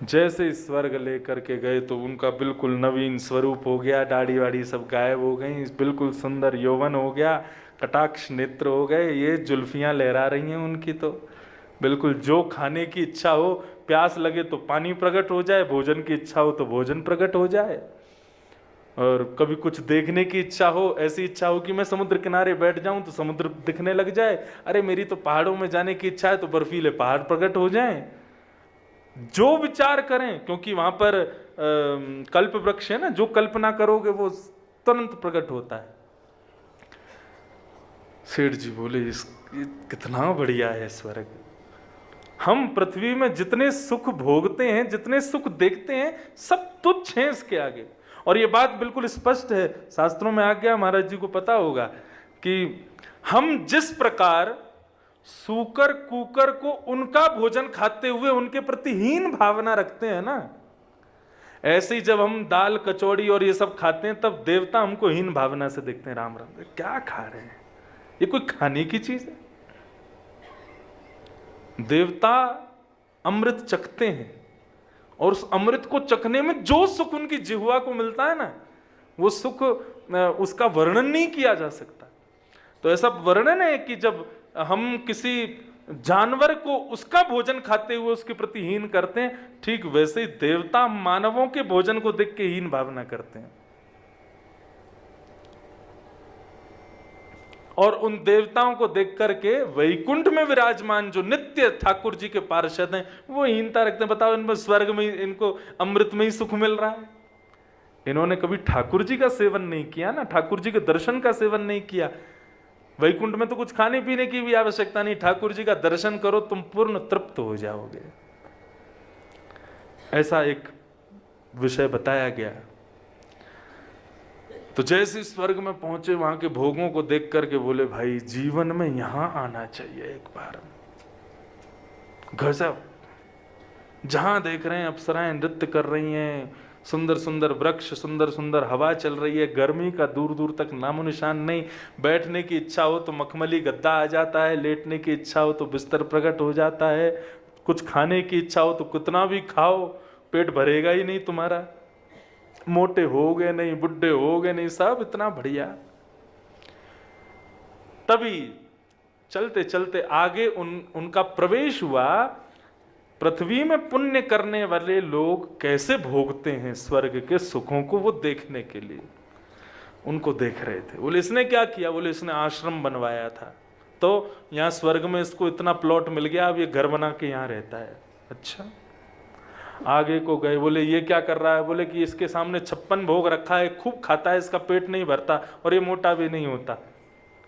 जैसे ही स्वर्ग लेकर के गए तो उनका बिल्कुल नवीन स्वरूप हो गया, दाढ़ी वाड़ी सब गायब हो गई, बिल्कुल सुंदर यौवन हो गया, कटाक्ष नेत्र हो गए, ये जुल्फियाँ लहरा रही हैं उनकी, तो बिल्कुल जो खाने की इच्छा हो, प्यास लगे तो पानी प्रकट हो जाए, भोजन की इच्छा हो तो भोजन प्रकट हो जाए, और कभी कुछ देखने की इच्छा हो, ऐसी इच्छा हो कि मैं समुद्र किनारे बैठ जाऊं तो समुद्र दिखने लग जाए, अरे मेरी तो पहाड़ों में जाने की इच्छा है तो बर्फीले पहाड़ प्रकट हो जाएं। जो विचार करें, क्योंकि वहां पर कल्प वृक्ष है ना, जो कल्पना करोगे वो तुरंत प्रकट होता है। सेठ जी बोले कितना बढ़िया है स्वर्ग। हम पृथ्वी में जितने सुख भोगते हैं, जितने सुख देखते हैं, सब तुच्छ हैं इसके आगे। और ये बात बिल्कुल स्पष्ट है, शास्त्रों में आ गया, महाराज जी को पता होगा कि हम जिस प्रकार सूकर कुकर को उनका भोजन खाते हुए उनके प्रति हीन भावना रखते हैं ना, ऐसे ही जब हम दाल कचौड़ी और ये सब खाते हैं तब देवता हमको हीन भावना से देखते हैं। राम राम, क्या खा रहे हैं, ये कोई खाने की चीज है? देवता अमृत चखते हैं और उस अमृत को चखने में जो सुख उनकी जिह्वा को मिलता है ना, वो सुख उसका वर्णन नहीं किया जा सकता। तो ऐसा वर्णन है कि जब हम किसी जानवर को उसका भोजन खाते हुए उसके प्रति हीन करते हैं, ठीक वैसे ही देवता मानवों के भोजन को देख के हीन भावना करते हैं। और उन देवताओं को देख करके वैकुंठ में विराजमान जो नित्य ठाकुर जी के पार्षद हैं, वो हीनता रखते हैं। बताओ, इनको स्वर्ग में, इनको अमृत में ही सुख मिल रहा है। इन्होंने कभी ठाकुर जी का सेवन नहीं किया ना, ठाकुर जी के दर्शन का सेवन नहीं किया। वैकुंठ में तो कुछ खाने पीने की भी आवश्यकता नहीं, ठाकुर जी का दर्शन करो, तुम पूर्ण तृप्त हो जाओगे। ऐसा एक विषय बताया गया। तो जैसे स्वर्ग में पहुंचे, वहां के भोगों को देख करके बोले, भाई जीवन में यहां आना चाहिए एक बार। गजब, जहां देख रहे हैं अप्सराएं नृत्य कर रही हैं, सुंदर सुंदर वृक्ष, सुंदर सुंदर हवा चल रही है, गर्मी का दूर दूर तक नामो निशान नहीं। बैठने की इच्छा हो तो मखमली गद्दा आ जाता है, लेटने की इच्छा हो तो बिस्तर प्रकट हो जाता है, कुछ खाने की इच्छा हो तो कितना भी खाओ, पेट भरेगा ही नहीं तुम्हारा। मोटे हो गए नहीं, बुढ़े हो गए नहीं, सब इतना बढ़िया। तभी चलते चलते आगे उनका प्रवेश हुआ। पृथ्वी में पुण्य करने वाले लोग कैसे भोगते हैं स्वर्ग के सुखों को, वो देखने के लिए उनको देख रहे थे। बोले इसने क्या किया? बोले इसने आश्रम बनवाया था, तो यहाँ स्वर्ग में इसको इतना प्लॉट मिल गया, अब ये घर बना के यहाँ रहता है। अच्छा, आगे को गए, बोले ये क्या कर रहा है? बोले कि इसके सामने 56 भोग रखा है, खूब खाता है, इसका पेट नहीं भरता और ये मोटा भी नहीं होता।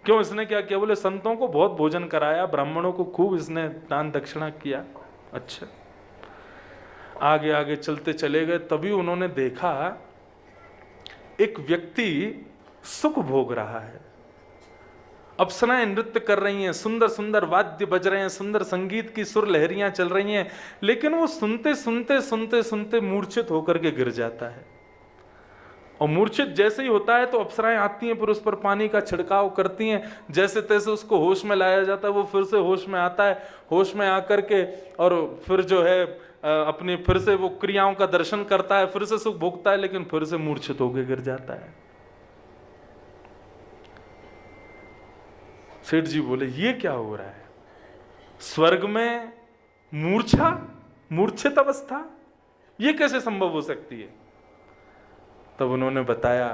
क्यों, इसने क्या किया? बोले संतों को बहुत भोजन कराया, ब्राह्मणों को खूब इसने दान दक्षिणा किया। अच्छा, आगे आगे चलते चले गए, तभी उन्होंने देखा एक व्यक्ति सुख भोग रहा है, अप्सराएं नृत्य कर रही हैं, सुंदर सुंदर वाद्य बज रहे हैं, सुंदर संगीत की सुर लहरियां चल रही हैं, लेकिन वो सुनते सुनते सुनते सुनते मूर्छित होकर के गिर जाता है। और मूर्छित जैसे ही होता है तो अप्सराएं आती हैं, फिर उस पर पानी का छिड़काव करती हैं, जैसे तैसे उसको होश में लाया जाता है। वो फिर से होश में आता है, होश में आकर के और फिर जो है अपनी फिर से वो क्रियाओं का दर्शन करता है, फिर से सुख भोगता है, लेकिन फिर से मूर्छित होकर गिर जाता है। सेठ जी बोले ये क्या हो रहा है? स्वर्ग में मूर्छा, मूर्छित अवस्था, ये कैसे संभव हो सकती है? तब उन्होंने बताया,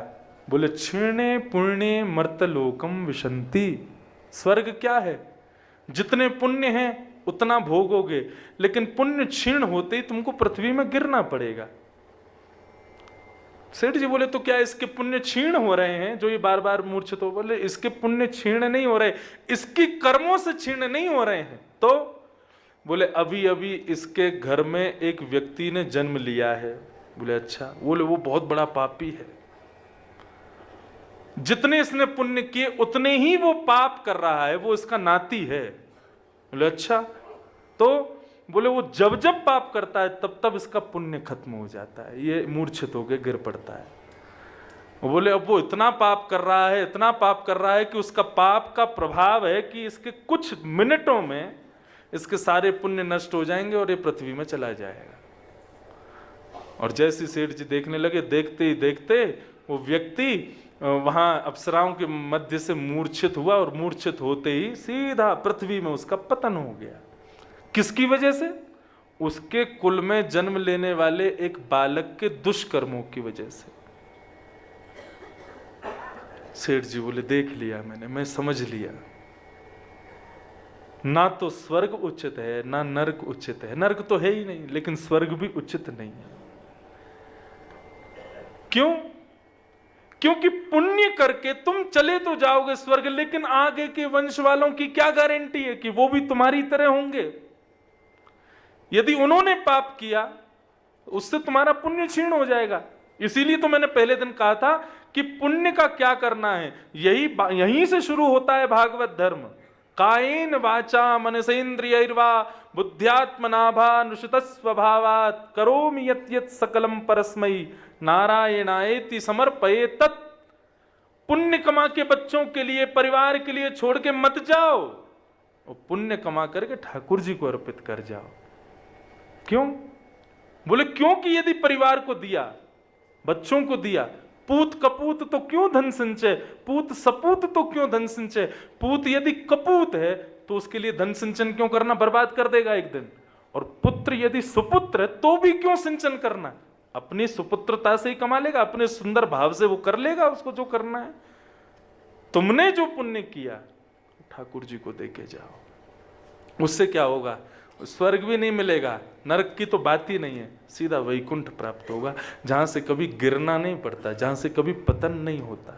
बोले क्षीणे पुण्य मर्तलोकम विशंति। स्वर्ग क्या है? जितने पुण्य हैं उतना भोगोगे, लेकिन पुण्य क्षीण होते ही तुमको पृथ्वी में गिरना पड़ेगा। सेठ जी बोले तो क्या इसके पुण्य क्षीण हो रहे हैं जो ये बार बार मूर्छित हो? बोले इसके पुण्य क्षीण नहीं हो रहे, इसकी कर्मों से क्षीण नहीं हो रहे हैं। तो बोले अभी अभी इसके घर में एक व्यक्ति ने जन्म लिया है। बोले अच्छा। बोले वो बहुत बड़ा पापी है, जितने इसने पुण्य किए उतने ही वो पाप कर रहा है, वो इसका नाती है। बोले अच्छा। तो बोले वो जब जब पाप करता है तब तब इसका पुण्य खत्म हो जाता है, ये मूर्छित होकर गिर पड़ता है। वो बोले अब वो इतना पाप कर रहा है, इतना पाप कर रहा है कि उसका पाप का प्रभाव है कि इसके कुछ मिनटों में इसके सारे पुण्य नष्ट हो जाएंगे और ये पृथ्वी में चला जाएगा। और जैसे सेठ जी देखने लगे, देखते ही देखते वो व्यक्ति वहां अप्सराओं के मध्य से मूर्छित हुआ और मूर्छित होते ही सीधा पृथ्वी में उसका पतन हो गया। किसकी वजह से? उसके कुल में जन्म लेने वाले एक बालक के दुष्कर्मों की वजह से। सेठ जी बोले देख लिया मैंने, मैं समझ लिया, ना तो स्वर्ग उचित है ना नरक उचित है। नरक तो है ही नहीं, लेकिन स्वर्ग भी उचित नहीं है। क्यों? क्योंकि पुण्य करके तुम चले तो जाओगे स्वर्ग, लेकिन आगे के वंश वालों की क्या गारंटी है कि वो भी तुम्हारी तरह होंगे। यदि उन्होंने पाप किया उससे तुम्हारा पुण्य क्षीण हो जाएगा। इसीलिए तो मैंने पहले दिन कहा था कि पुण्य का क्या करना है, यहीं से शुरू होता है भागवत धर्म। कायेन वाचा मनसेन्द्रियैर्वा बुद्ध्यात्मनाभानुसृत स्वभावात् करोमि यत् यत् सकलम परस्मै नारायणायेति समर्पयेत् तत्। पुण्य कमा के बच्चों के लिए, परिवार के लिए छोड़ के मत जाओ, और पुण्य कमा करके ठाकुर जी को अर्पित कर जाओ। क्यों? बोले क्योंकि यदि परिवार को दिया, बच्चों को दिया, पूत कपूत तो क्यों धन संचय, पूत सपूत तो क्यों धन संचय। पूत यदि कपूत है तो उसके लिए धन सिंचन क्यों करना, बर्बाद कर देगा एक दिन। और पुत्र यदि सुपुत्र है तो भी क्यों सिंचन करना, अपनी सुपुत्रता से ही कमा लेगा, अपने सुंदर भाव से वो कर लेगा उसको जो करना है। तुमने जो पुण्य किया ठाकुर जी को दे के जाओ, उससे क्या होगा, स्वर्ग भी नहीं मिलेगा, नरक की तो बात ही नहीं है, सीधा वैकुंठ प्राप्त होगा, जहां से कभी गिरना नहीं पड़ता, जहां से कभी पतन नहीं होता।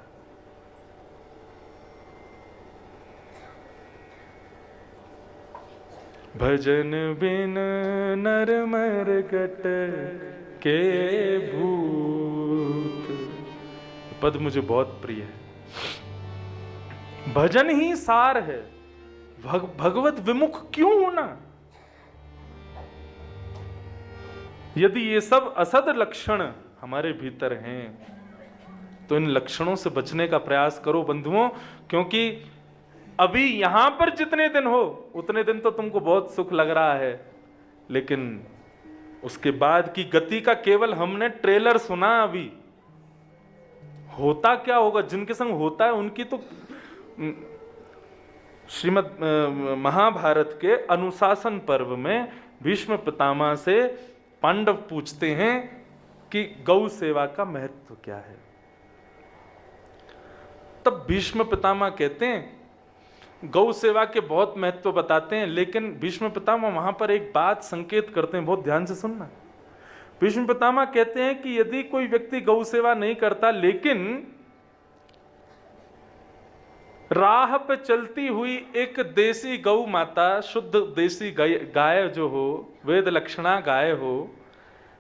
भजन बिन नर मरकट के भूत, पद मुझे बहुत प्रिय है। भजन ही सार है, भगवत विमुख क्यों होना। यदि ये सब असद लक्षण हमारे भीतर हैं तो इन लक्षणों से बचने का प्रयास करो बंधुओं, क्योंकि अभी यहां पर जितने दिन हो उतने दिन तो तुमको बहुत सुख लग रहा है, लेकिन उसके बाद की गति का केवल हमने ट्रेलर सुना। अभी होता क्या होगा, जिनके संग होता है उनकी तो श्रीमद् महाभारत के अनुशासन पर्व में भीष्म पितामह से पांडव पूछते हैं कि गौ सेवा का महत्व क्या है। तब भीष्म पितामह कहते हैं, गौ सेवा के बहुत महत्व बताते हैं, लेकिन भीष्म पितामह वहां पर एक बात संकेत करते हैं, बहुत ध्यान से सुनना। भीष्म पितामह कहते हैं कि यदि कोई व्यक्ति गौ सेवा नहीं करता, लेकिन राह पे चलती हुई एक देसी गौ माता, शुद्ध देसी गाय जो हो, वेद लक्षणा गाय हो,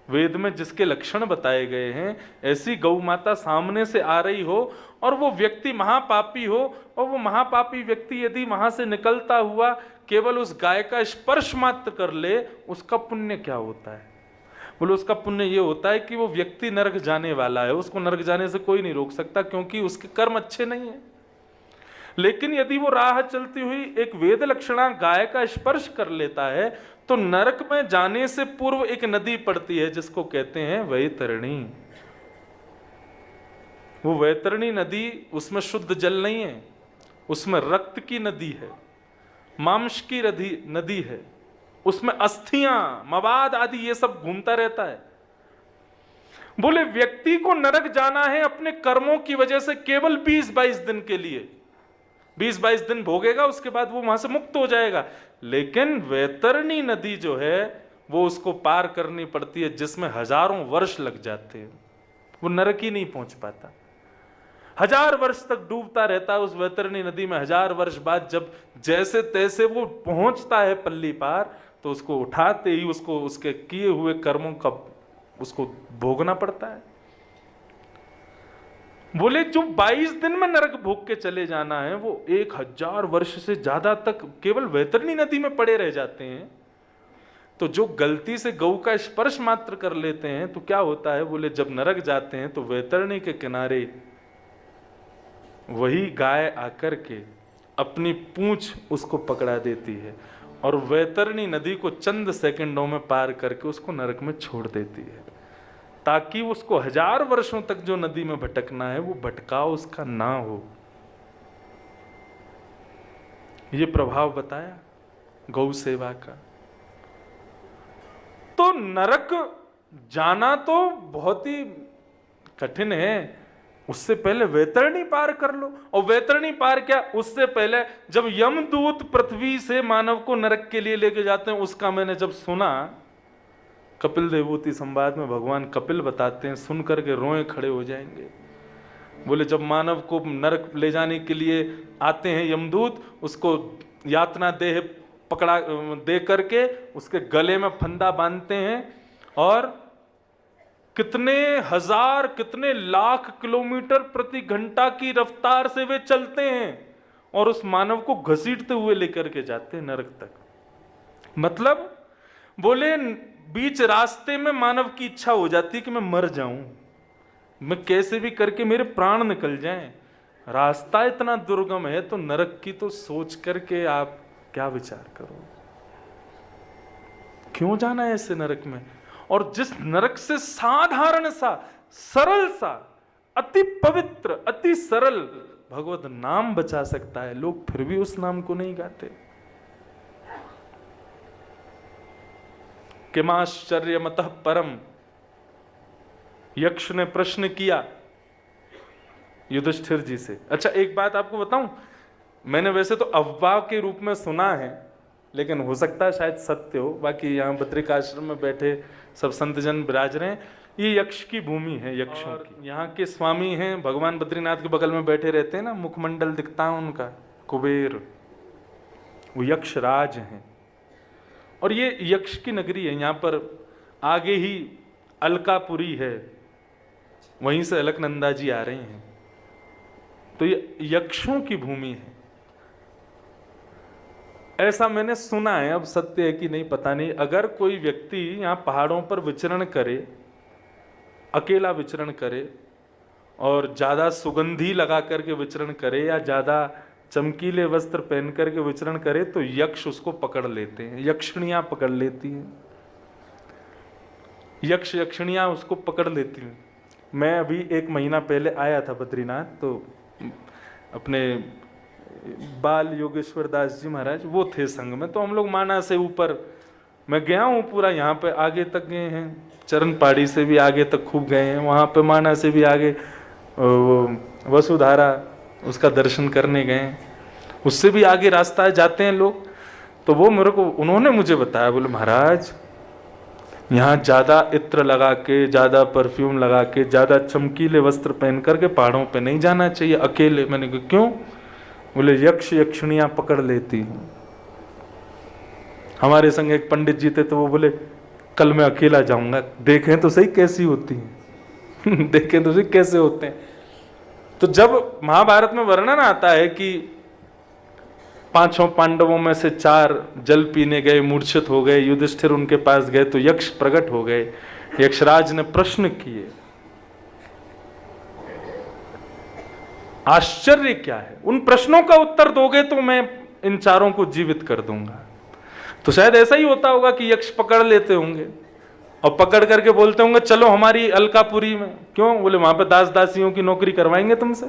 वेद में जिसके लक्षण बताए गए हैं, ऐसी गौ माता सामने से आ रही हो और वो व्यक्ति महापापी हो, और वो महापापी व्यक्ति यदि वहां से निकलता हुआ केवल उस गाय का स्पर्श मात्र कर ले, उसका पुण्य क्या होता है। बोलो उसका पुण्य ये होता है कि वो व्यक्ति नरक जाने वाला है, उसको नरक जाने से कोई नहीं रोक सकता, क्योंकि उसके कर्म अच्छे नहीं है। लेकिन यदि वो राह चलती हुई एक वेद लक्षणा गाय का स्पर्श कर लेता है तो नरक में जाने से पूर्व एक नदी पड़ती है जिसको कहते हैं वैतरणी। वो वैतरणी नदी, उसमें शुद्ध जल नहीं है, उसमें रक्त की नदी है, मांस की नदी है, उसमें अस्थियां, मवाद आदि ये सब घूमता रहता है। बोले व्यक्ति को नरक जाना है अपने कर्मों की वजह से केवल 20-22 दिन के लिए, 20-22 दिन भोगेगा, उसके बाद वो वहां से मुक्त हो जाएगा। लेकिन वैतरणी नदी जो है वो उसको पार करनी पड़ती है, जिसमें हजारों वर्ष लग जाते हैं, वो नरक ही नहीं पहुंच पाता, 1000 वर्ष तक डूबता रहता है उस वैतरणी नदी में। 1000 वर्ष बाद जब जैसे तैसे वो पहुंचता है पल्ली पार, तो उसको उठाते ही उसको उसके किए हुए कर्मों का उसको भोगना पड़ता है। बोले जो 22 दिन में नरक भोग के चले जाना है, वो 1000 वर्ष से ज्यादा तक केवल वैतरणी नदी में पड़े रह जाते हैं। तो जो गलती से गौ का स्पर्श मात्र कर लेते हैं तो क्या होता है, बोले जब नरक जाते हैं तो वैतरणी के किनारे वही गाय आकर के अपनी पूंछ उसको पकड़ा देती है और वैतरणी नदी को चंद सेकंडों में पार करके उसको नरक में छोड़ देती है, ताकि उसको 1000 वर्षों तक जो नदी में भटकना है वो भटकाव उसका ना हो। ये प्रभाव बताया गौ सेवा का। तो नरक जाना तो बहुत ही कठिन है, उससे पहले वैतरणी पार कर लो। और वैतरणी पार क्या, उससे पहले जब यमदूत पृथ्वी से मानव को नरक के लिए लेके जाते हैं, उसका मैंने जब सुना, कपिल देवूति संवाद में भगवान कपिल बताते हैं, सुन करके रोए खड़े हो जाएंगे। बोले जब मानव को नरक ले जाने के लिए आते हैं यमदूत, उसको यातना देह पकड़ा दे करके उसके गले में फंदा बांधते हैं और कितने हजार कितने लाख किलोमीटर प्रति घंटा की रफ्तार से वे चलते हैं और उस मानव को घसीटते हुए लेकर के जाते हैं नरक तक। मतलब बोले बीच रास्ते में मानव की इच्छा हो जाती है कि मैं मर जाऊं, मैं कैसे भी करके मेरे प्राण निकल जाएं। रास्ता इतना दुर्गम है तो नरक की तो सोच करके आप क्या विचार करो, क्यों जाना है ऐसे नरक में। और जिस नरक से साधारण सा सरल सा अति पवित्र अति सरल भगवत नाम बचा सकता है, लोग फिर भी उस नाम को नहीं गाते। किमाश्चर्यमतः परम, यक्ष ने प्रश्न किया युधिष्ठिर जी से। अच्छा एक बात आपको बताऊं, मैंने वैसे तो अफवाह के रूप में सुना है, लेकिन हो सकता है शायद सत्य हो। बाकी यहाँ बद्रिकाश्रम में बैठे सब संतजन विराज रहे हैं, ये यक्ष की भूमि है, यक्षों की। यहाँ के स्वामी हैं, भगवान बद्रीनाथ के बगल में बैठे रहते हैं ना, मुखमंडल दिखता है उनका, कुबेर, वो यक्ष राज हैं। और ये यक्ष की नगरी है, यहाँ पर आगे ही अलकापुरी है, वहीं से अलकनंदा जी आ रहे हैं, तो ये यक्षों की भूमि है, ऐसा मैंने सुना है। अब सत्य है कि नहीं पता नहीं। अगर कोई व्यक्ति यहाँ पहाड़ों पर विचरण करे, अकेला विचरण करे और ज्यादा सुगंधी लगा करके विचरण करे या ज्यादा चमकीले वस्त्र पहन करके विचरण करे तो यक्ष उसको पकड़ लेते हैं, यक्षिणियां पकड़ लेती हैं, यक्ष यक्षिणियां उसको पकड़ लेती हैं। मैं अभी 1 महीना पहले आया था बद्रीनाथ, तो अपने बाल योगेश्वर दास जी महाराज वो थे संग में, तो हम लोग माना से ऊपर मैं गया हूँ, पूरा यहाँ पे आगे तक गए हैं, चरण पहाड़ी से भी आगे तक खूब गए हैं, वहाँ पे माना से भी आगे वसुधारा उसका दर्शन करने गए हैं, उससे भी आगे रास्ता जाते हैं लोग। तो वो मेरे को उन्होंने मुझे बताया, बोले महाराज यहाँ ज्यादा इत्र लगा के, ज्यादा परफ्यूम लगा के, ज्यादा चमकीले वस्त्र पहन करके पहाड़ों पे नहीं जाना चाहिए अकेले। मैंने कहा क्यों? बोले यक्ष यक्षिणियां पकड़ लेती हैं। हमारे संग एक पंडित जी थे, तो वो बोले कल मैं अकेला जाऊंगा, देखें तो सही कैसी होती हैं देखें तो सही कैसे होते हैं। तो जब महाभारत में वर्णन आता है कि 5 पांडवों में से 4 जल पीने गए, मूर्छित हो गए, युधिष्ठिर उनके पास गए तो यक्ष प्रकट हो गए, यक्षराज ने प्रश्न किए। आश्चर्य क्या है? उन प्रश्नों का उत्तर दोगे तो मैं इन 4 को जीवित कर दूंगा। तो शायद ऐसा ही होता होगा कि यक्ष पकड़ लेते होंगे और पकड़ करके बोलते होंगे चलो हमारी अलकापुरी में। क्यों? बोले वहां पे दास दासियों की नौकरी करवाएंगे तुमसे,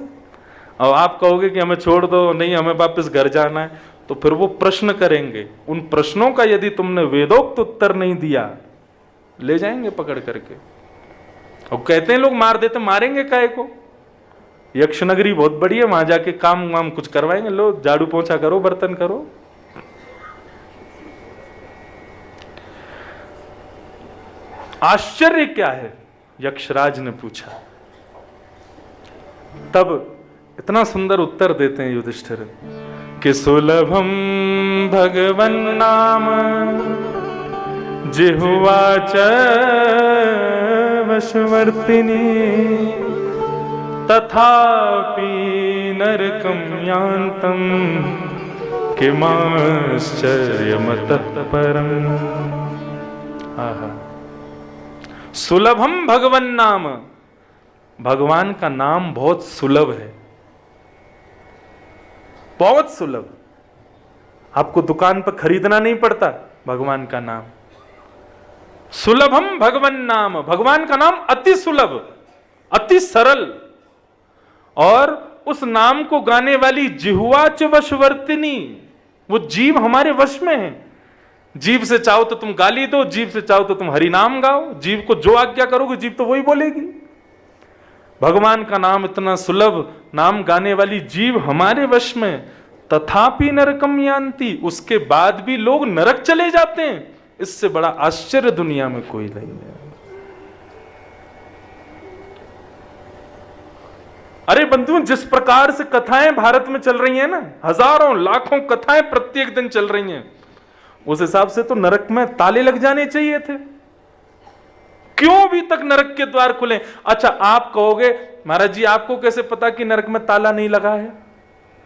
और आप कहोगे कि हमें छोड़ दो, नहीं हमें वापस घर जाना है। तो फिर वो प्रश्न करेंगे, उन प्रश्नों का यदि तुमने वेदोक्त उत्तर नहीं दिया, ले जाएंगे पकड़ करके। और कहते हैं लोग मार देते, मारेंगे काहे को? यक्ष नगरी बहुत बड़ी है, वहां जाके काम वाम कुछ करवाएंगे, लो झाड़ू पोछा करो, बर्तन करो। आश्चर्य क्या है? यक्षराज ने पूछा। तब इतना सुंदर उत्तर देते हैं युधिष्ठिर कि सुलभम भगवन नाम जिह्वा च वशवर्तिनी तथापि नरकं यान्तं किमाश्चर्यमतः परम्। आहा, सुलभम भगवन नाम, भगवान का नाम बहुत सुलभ है, बहुत सुलभ। आपको दुकान पर खरीदना नहीं पड़ता भगवान का नाम। सुलभम भगवन नाम, भगवान का नाम अति सुलभ, अति सरल, और उस नाम को गाने वाली जिह्वा च वशवर्तिनी, वो जीव हमारे वश में है। जीव से चाहो तो तुम गाली दो, जीव से चाहो तो तुम हरि नाम गाओ, जीव को जो आज्ञा करोगे जीव तो वही बोलेगी। भगवान का नाम इतना सुलभ, नाम गाने वाली जीव हमारे वश में, तथापि नरकम यान्ति, उसके बाद भी लोग नरक चले जाते हैं। इससे बड़ा आश्चर्य दुनिया में कोई नहीं है। अरे बंधुओं, जिस प्रकार से कथाएं भारत में चल रही हैं ना, हजारों लाखों कथाएं प्रत्येक दिन चल रही हैं, उस हिसाब से तो नरक में ताले लग जाने चाहिए थे। क्यों अभी तक नरक के द्वार खुले? अच्छा, आप कहोगे महाराज जी आपको कैसे पता कि नरक में ताला नहीं लगा है?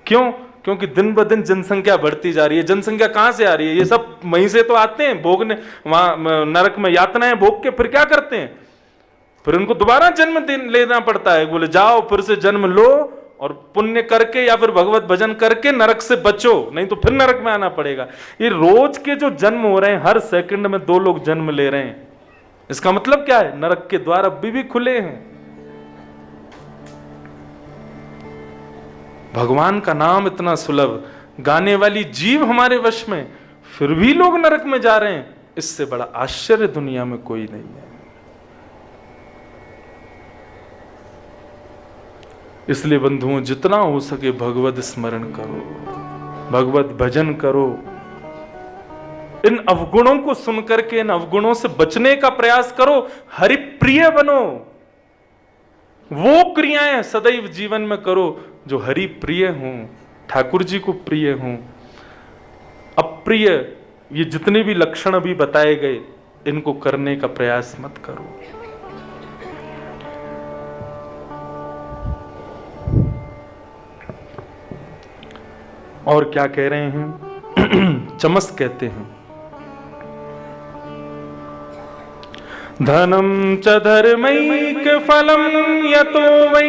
क्यों? क्योंकि दिन ब दिन जनसंख्या बढ़ती जा रही है। जनसंख्या कहां से आ रही है? ये सब वहीं से तो आते हैं भोगने, वहां नरक में यातनाएं भोग के फिर क्या करते हैं? फिर उनको दोबारा जन्म लेना पड़ता है। बोले जाओ फिर से जन्म लो और पुण्य करके या फिर भगवत भजन करके नरक से बचो, नहीं तो फिर नरक में आना पड़ेगा। ये रोज के जो जन्म हो रहे हैं, हर सेकंड में 2 लोग जन्म ले रहे हैं, इसका मतलब क्या है? नरक के द्वार अभी भी खुले हैं। भगवान का नाम इतना सुलभ, गाने वाली जीव हमारे वश में, फिर भी लोग नरक में जा रहे हैं। इससे बड़ा आश्चर्य दुनिया में कोई नहीं है। इसलिए बंधुओं, जितना हो सके भगवत स्मरण करो, भगवत भजन करो। इन अवगुणों को सुनकर के इन अवगुणों से बचने का प्रयास करो। हरिप्रिय बनो। वो क्रियाएं सदैव जीवन में करो जो हरि प्रिय हों, ठाकुर जी को प्रिय हों। अप्रिय ये जितने भी लक्षण अभी बताए गए, इनको करने का प्रयास मत करो। और क्या कह रहे हैं? चमस कहते हैं, धनम च धर्मैक फलम यतो वै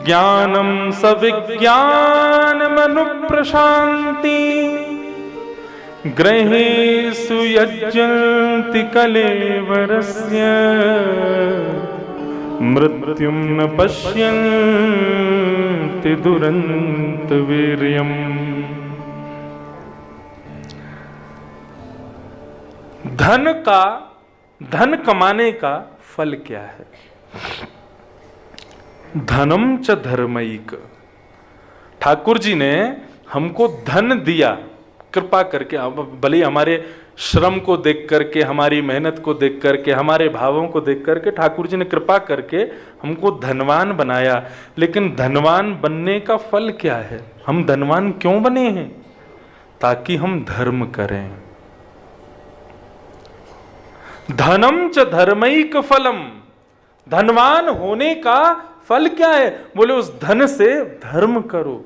ज्ञानम सविज्ञानमनु प्रशांति ग्रहेषु यज्जन्ति कलेवरस्य मृत्युम न पश्यन्ति दुरंत वीर्यम्। धन कमाने का फल क्या है? धनम च धर्मैक। ठाकुर जी ने हमको धन दिया कृपा करके, भले हमारे श्रम को देख करके, हमारी मेहनत को देख करके, हमारे भावों को देख करके ठाकुर जी ने कृपा करके हमको धनवान बनाया। लेकिन धनवान बनने का फल क्या है? हम धनवान क्यों बने हैं? ताकि हम धर्म करें। धनम च धर्मैक फलम। धनवान होने का फल क्या है? बोले उस धन से धर्म करो,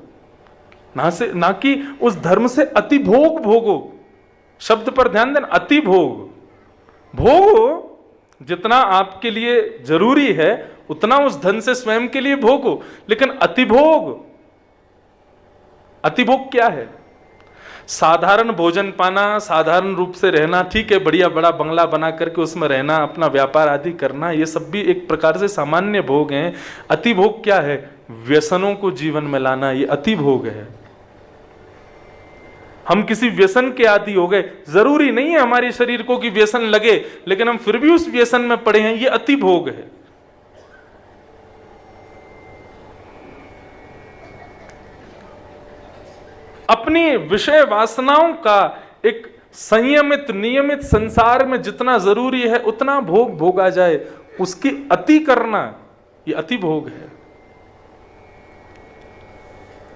ना कि उस धर्म से अति भोग भोगो। शब्द पर ध्यान देना, अति भोग। भोगो जितना आपके लिए जरूरी है उतना उस धन से स्वयं के लिए भोगो, लेकिन अति भोग क्या है? साधारण भोजन पाना, साधारण रूप से रहना, ठीक है, बढ़िया बड़ा बंगला बना करके उसमें रहना, अपना व्यापार आदि करना, ये सब भी एक प्रकार से सामान्य भोग हैं। अति भोग क्या है? व्यसनों को जीवन में लाना, ये अति भोग है। हम किसी व्यसन के आदि हो गए, जरूरी नहीं है हमारे शरीर को कि व्यसन लगे, लेकिन हम फिर भी उस व्यसन में पड़े हैं, ये अति भोग है। अपनी विषय वासनाओं का एक संयमित नियमित संसार में जितना जरूरी है उतना भोग भोगा जाए, उसकी अति करना ये अति भोग है।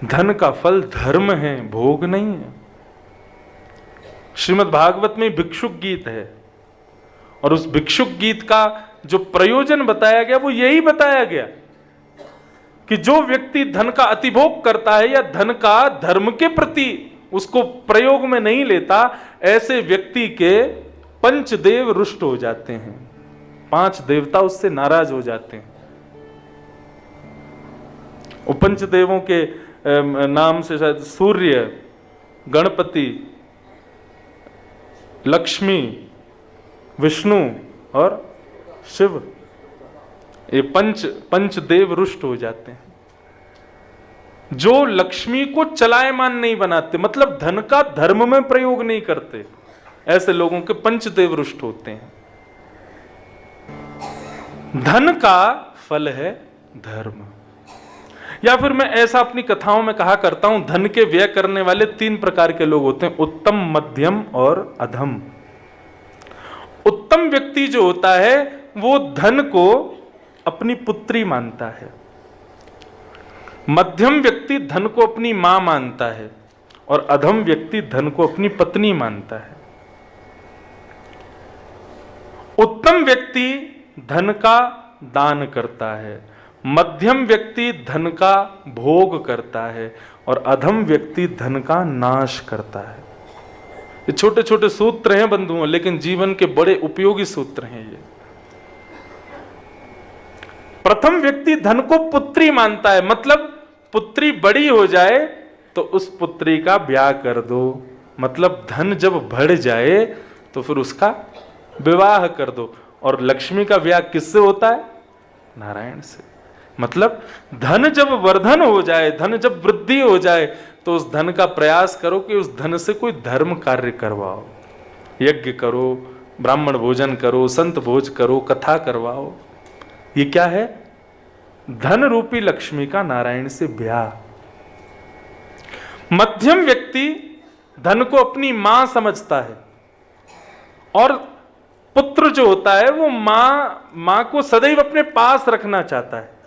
धन का फल धर्म है, भोग नहीं है। श्रीमद् भागवत में भिक्षुक गीत है और उस भिक्षुक गीत का जो प्रयोजन बताया गया वो यही बताया गया कि जो व्यक्ति धन का अतिभोग करता है या धन का धर्म के प्रति उसको प्रयोग में नहीं लेता, ऐसे व्यक्ति के पंचदेव रुष्ट हो जाते हैं। 5 देवता उससे नाराज हो जाते हैं। वो पंचदेवों के नाम से शायद सूर्य, गणपति, लक्ष्मी, विष्णु और शिव, ये पंचदेव रुष्ट हो जाते हैं। जो लक्ष्मी को चलायमान नहीं बनाते, मतलब धन का धर्म में प्रयोग नहीं करते, ऐसे लोगों के पंचदेव रुष्ट होते हैं। धन का फल है धर्म। या फिर मैं ऐसा अपनी कथाओं में कहा करता हूं, धन के व्यय करने वाले 3 प्रकार के लोग होते हैं, उत्तम, मध्यम और अधम। उत्तम व्यक्ति जो होता है वो धन को अपनी पुत्री मानता है, मध्यम व्यक्ति धन को अपनी मां मानता है और अधम व्यक्ति धन को अपनी पत्नी मानता है। उत्तम व्यक्ति धन का दान करता है, मध्यम व्यक्ति धन का भोग करता है और अधम व्यक्ति धन का नाश करता है। ये छोटे छोटे सूत्र हैं बंधुओं, लेकिन जीवन के बड़े उपयोगी सूत्र हैं ये। प्रथम व्यक्ति धन को पुत्री मानता है, मतलब पुत्री बड़ी हो जाए तो उस पुत्री का ब्याह कर दो, मतलब धन जब बढ़ जाए तो फिर उसका विवाह कर दो। और लक्ष्मी का ब्याह किससे होता है? नारायण से। मतलब धन जब वर्धन हो जाए, धन जब वृद्धि हो जाए, तो उस धन का प्रयास करो कि उस धन से कोई धर्म कार्य करवाओ, यज्ञ करो, ब्राह्मण भोजन करो, संत भोज करो, कथा करवाओ। ये क्या है? धन रूपी लक्ष्मी का नारायण से ब्याह। मध्यम व्यक्ति धन को अपनी मां समझता है और पुत्र जो होता है वो मां को सदैव अपने पास रखना चाहता है।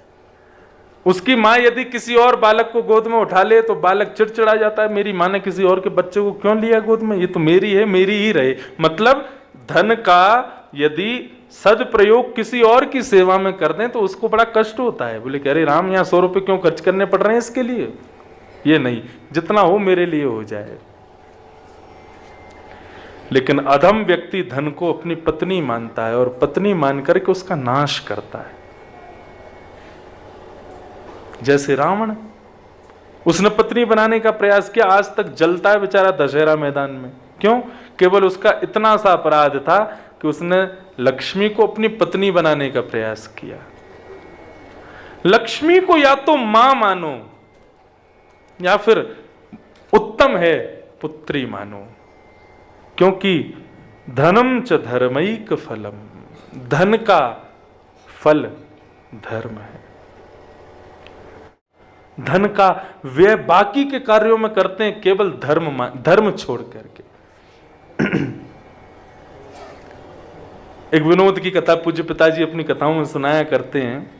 उसकी मां यदि किसी और बालक को गोद में उठा ले तो बालक चिड़चिड़ा जाता है, मेरी मां ने किसी और के बच्चे को क्यों लिया गोद में, ये तो मेरी है, मेरी ही रहे। मतलब धन का यदि सदप्रयोग किसी और की सेवा में कर दें तो उसको बड़ा कष्ट होता है। बोले अरे राम, यहाँ 100 रुपए क्यों खर्च करने पड़ रहे हैं इसके लिए, ये नहीं, जितना हो मेरे लिए हो जाए। लेकिन अधम व्यक्ति धन को अपनी पत्नी मानता है और पत्नी मान करके उसका नाश करता है। जैसे रावण, उसने पत्नी बनाने का प्रयास किया, आज तक जलता है बेचारा दशहरा मैदान में। क्यों? केवल उसका इतना सा अपराध था कि उसने लक्ष्मी को अपनी पत्नी बनाने का प्रयास किया। लक्ष्मी को या तो मां मानो या फिर उत्तम है पुत्री मानो, क्योंकि धनम च धर्मैक फलम, धन का फल धर्म है। धन का व्यय बाकी के कार्यों में करते हैं, केवल धर्म छोड़ करके। एक विनोद की कथा पूज्य पिताजी अपनी कथाओं में सुनाया करते हैं।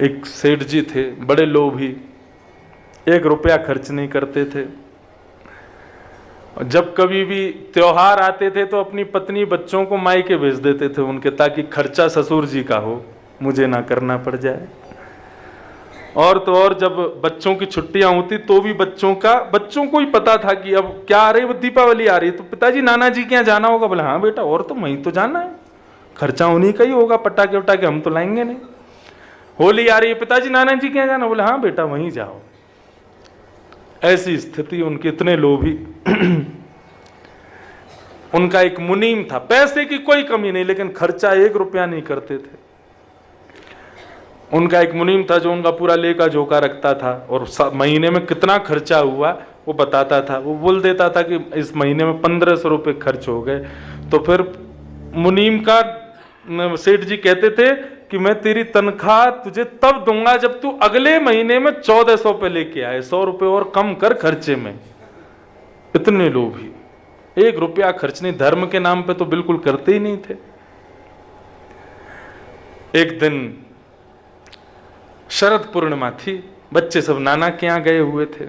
एक सेठ जी थे, बड़े लोभी, 1 रुपया खर्च नहीं करते थे। जब कभी भी त्योहार आते थे तो अपनी पत्नी बच्चों को मायके भेज देते थे उनके, ताकि खर्चा ससुर जी का हो, मुझे ना करना पड़ जाए। और तो और जब बच्चों की छुट्टियां होती तो भी बच्चों को ही पता था कि अब क्या आ रही है, दीपावली आ रही है, तो पिताजी नाना जी के यहाँ जाना होगा। बोले हाँ बेटा, और तो वहीं तो जाना है, खर्चा उन्हीं का ही होगा, पटाखे वटाखे हम तो लाएंगे नहीं। होली आ रही है, पिताजी नाना जी के यहाँ जाना। बोले हाँ बेटा वहीं जाओ। ऐसी स्थिति उनके, इतने लोभी। उनका एक मुनीम था, पैसे की कोई कमी नहीं, लेकिन खर्चा 1 रुपया नहीं करते थे। उनका एक मुनीम था जो उनका पूरा लेखा जोखा रखता था और महीने में कितना खर्चा हुआ वो बताता था। वो बोल देता था कि इस महीने में 1500 रुपये खर्च हो गए। तो फिर मुनीम का सेठ जी कहते थे कि मैं तेरी तनख्वाह तुझे तब दूंगा जब तू अगले महीने में 1400 पे लेके आए, 100 रुपये और कम कर खर्चे में। इतने लोभी, 1 रुपया खर्च नहीं, धर्म के नाम पे तो बिल्कुल करते ही नहीं थे। एक दिन शरद पूर्णिमा थी, बच्चे सब नाना के यहाँ गए हुए थे।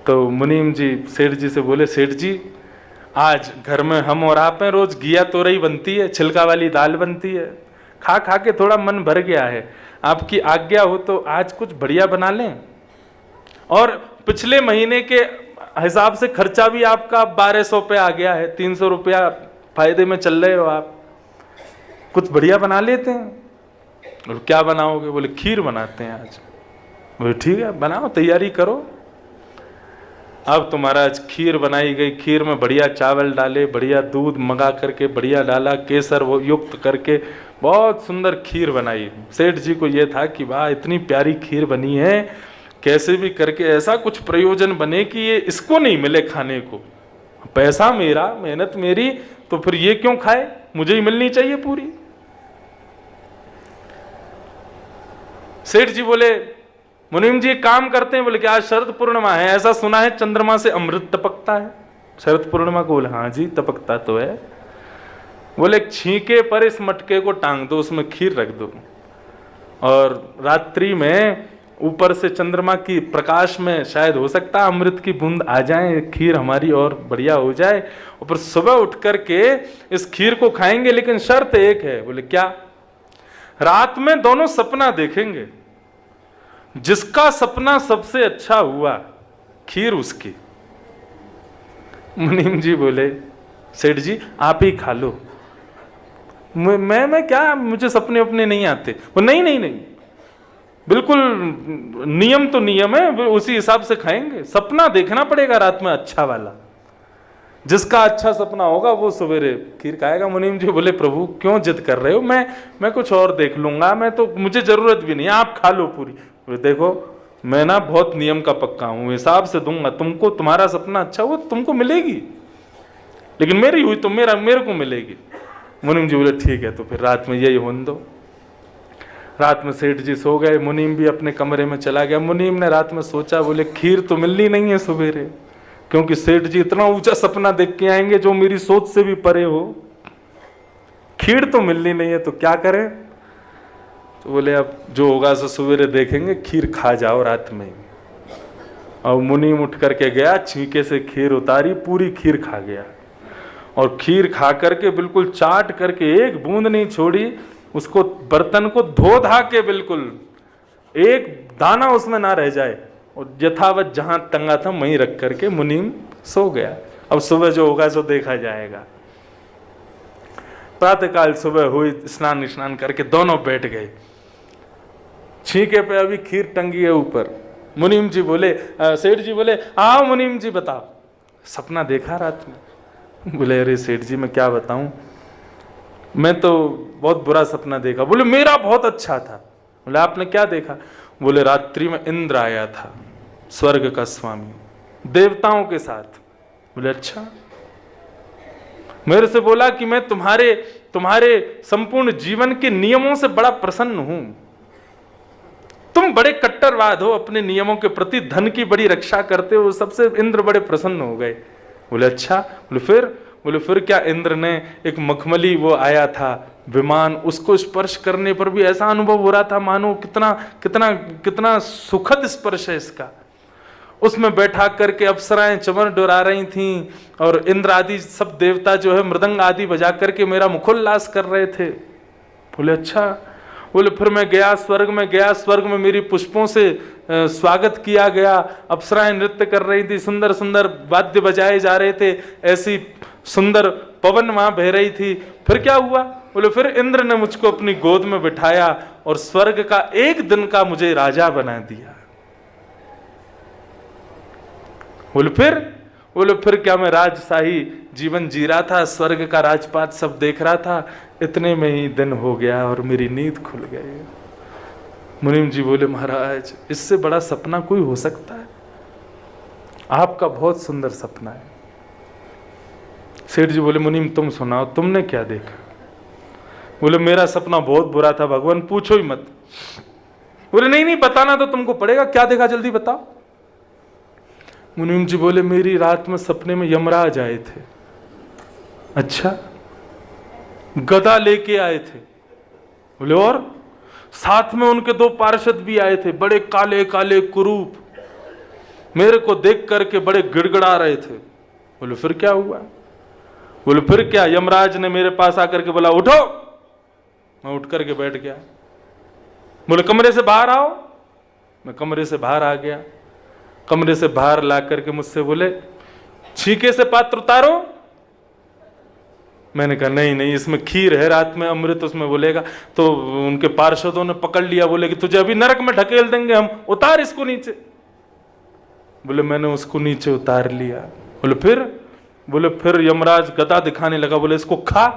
तो मुनीम जी सेठ जी से बोले, सेठ जी आज घर में हम और आप हैं, रोज घिया तोरई बनती है, छिलका वाली दाल बनती है, खा खा के थोड़ा मन भर गया है, आपकी आज्ञा हो तो आज कुछ बढ़िया बना लें। और पिछले महीने के हिसाब से खर्चा भी आपका 1200 पे आ गया है, 300 रुपया फायदे में चल रहे हो आप, कुछ बढ़िया बना लेते हैं। और क्या बनाओगे? बोले खीर बनाते हैं आज। बोले ठीक है बनाओ, तैयारी करो। अब तो महाराज खीर बनाई गई, खीर में बढ़िया चावल डाले, बढ़िया दूध मंगा करके बढ़िया डाला, केसर वो युक्त करके बहुत सुंदर खीर बनाई। सेठ जी को ये था कि वाह इतनी प्यारी खीर बनी है, कैसे भी करके ऐसा कुछ प्रयोजन बने कि ये इसको नहीं मिले खाने को। पैसा मेरा, मेहनत मेरी, तो फिर ये क्यों खाए, मुझे ही मिलनी चाहिए पूरी। सेठ जी बोले मुनीम जी काम करते हैं। बोले कि आज शरद पूर्णिमा है, ऐसा सुना है चंद्रमा से अमृत टपकता है। शरद पूर्णिमा को बोले हाँ जी टपकता तो है। बोले छींके पर इस मटके को टांग दो, उसमें खीर रख दो, और रात्रि में ऊपर से चंद्रमा की प्रकाश में शायद हो सकता है अमृत की बूंद आ जाए, खीर हमारी और बढ़िया हो जाए, और फिर सुबह उठ करके इस खीर को खाएंगे, लेकिन शर्त एक है। बोले क्या? रात में दोनों सपना देखेंगे, जिसका सपना सबसे अच्छा हुआ खीर उसकी। मुनीम जी बोले सेठ जी आप ही खा लो, मैं क्या, मुझे सपने अपने नहीं आते। वो नहीं नहीं नहीं, बिल्कुल नियम तो नियम है, उसी हिसाब से खाएंगे। सपना देखना पड़ेगा रात में अच्छा वाला, जिसका अच्छा सपना होगा वो सवेरे खीर खाएगा। मुनीम जी बोले प्रभु क्यों जिद कर रहे हो, मैं कुछ और देख लूंगा, मैं तो, मुझे जरूरत भी नहीं, आप खा लो पूरी। बोले देखो मैं ना बहुत नियम का पक्का हूं, हिसाब से दूंगा तुमको, तुम्हारा सपना अच्छा हो तुमको मिलेगी, लेकिन मेरी हुई तो मेरे को मिलेगी। मुनीम जी बोले ठीक है, तो फिर रात में यही होने दो। रात में सेठ जी सो गए, मुनीम भी अपने कमरे में चला गया। मुनीम ने रात में सोचा, बोले खीर तो मिलनी नहीं है सवेरे, क्योंकि सेठ जी इतना ऊंचा सपना देख के आएंगे जो मेरी सोच से भी परे हो, खीर तो मिलनी नहीं है, तो क्या करें? तो बोले अब जो होगा सो सवेरे देखेंगे, खीर खा जाओ रात में। और मुनीम उठ करके गया, छींके से खीर उतारी, पूरी खीर खा गया, और खीर खा करके बिल्कुल चाट करके एक बूंद नहीं छोड़ी, उसको बर्तन को धो धा के बिल्कुल एक दाना उसमें ना रह जाए, और यथावत जहां टंगा था वहीं रख करके मुनीम सो गया। अब सुबह जो होगा सो देखा जाएगा। प्रातःकाल सुबह हुई, स्नान करके दोनों बैठ गए, छींके पे अभी खीर टंगी है ऊपर। मुनीम जी बोले, सेठ जी बोले आओ मुनीम जी बताओ सपना देखा रात में? बोले अरे सेठ जी मैं क्या बताऊं, मैं तो बहुत बुरा सपना देखा। बोले मेरा बहुत अच्छा था। बोले आपने क्या देखा? बोले रात्रि में इंद्र आया था, स्वर्ग का स्वामी, देवताओं के साथ। बोले अच्छा। मेरे से बोला कि मैं तुम्हारे संपूर्ण जीवन के नियमों से बड़ा प्रसन्न हूं, तुम बड़े कट्टरवाद हो अपने नियमों के प्रति, धन की बड़ी रक्षा करते हो, सबसे इंद्र बड़े प्रसन्न हो गए। बोले अच्छा। बोले फिर क्या? इंद्र ने एक मखमली वो आया था विमान, उसको स्पर्श करने पर भी ऐसा अनुभव हो रहा था मानो कितना कितना कितना सुखद स्पर्श है इसका। उसमें बैठा करके अप्सराएं चमर डुरा रही थीं, और इंद्र आदि सब देवता जो है मृदंग आदि बजा करके मेरा मुखोल्लास कर रहे थे। बोले अच्छा। बोले फिर मैं गया, स्वर्ग में गया, स्वर्ग में मेरी पुष्पों से स्वागत किया गया, अप्सराएं नृत्य कर रही थी, सुंदर सुंदर वाद्य बजाए जा रहे थे, ऐसी सुंदर पवन वहां बह रही थी। फिर क्या हुआ? बोले फिर इंद्र ने मुझको अपनी गोद में बिठाया और स्वर्ग का एक दिन का मुझे राजा बना दिया। बोले फिर क्या? मैं राजशाही जीवन जी रहा था, स्वर्ग का राजपाट सब देख रहा था, इतने में ही दिन हो गया और मेरी नींद खुल गई। मुनीम जी बोले महाराज इससे बड़ा सपना कोई हो सकता है? आपका बहुत सुंदर सपना है। सेठ जी बोले मुनीम तुम सुनाओ, तुमने क्या देखा? बोले मेरा सपना बहुत बुरा था भगवान, पूछो ही मत। बोले नहीं नहीं बताना तो तुमको पड़ेगा, क्या देखा जल्दी बताओ। मुनीम जी बोले मेरी रात में सपने में यमराज आए थे। अच्छा? गदा लेके आए थे। बोले और? साथ में उनके दो पार्षद भी आए थे, बड़े काले काले कुरूप, मेरे को देख करके बड़े गिड़गिड़ा रहे थे। बोले फिर क्या हुआ? बोले फिर क्या? यमराज ने मेरे पास आकर के बोला उठो, मैं उठ करके बैठ गया। बोले कमरे से बाहर आओ, मैं कमरे से बाहर आ गया। कमरे से बाहर ला करके मुझसे बोले छींके से पात्र उतारो। मैंने कहा नहीं नहीं इसमें खीर है, रात में अमृत उसमें बोलेगा। तो उनके पार्षदों ने पकड़ लिया, बोले कि तुझे अभी नरक में ढकेल देंगे हम, उतार इसको नीचे। बोले मैंने उसको नीचे उतार लिया। बोले फिर यमराज गदा दिखाने लगा, बोले इसको खा।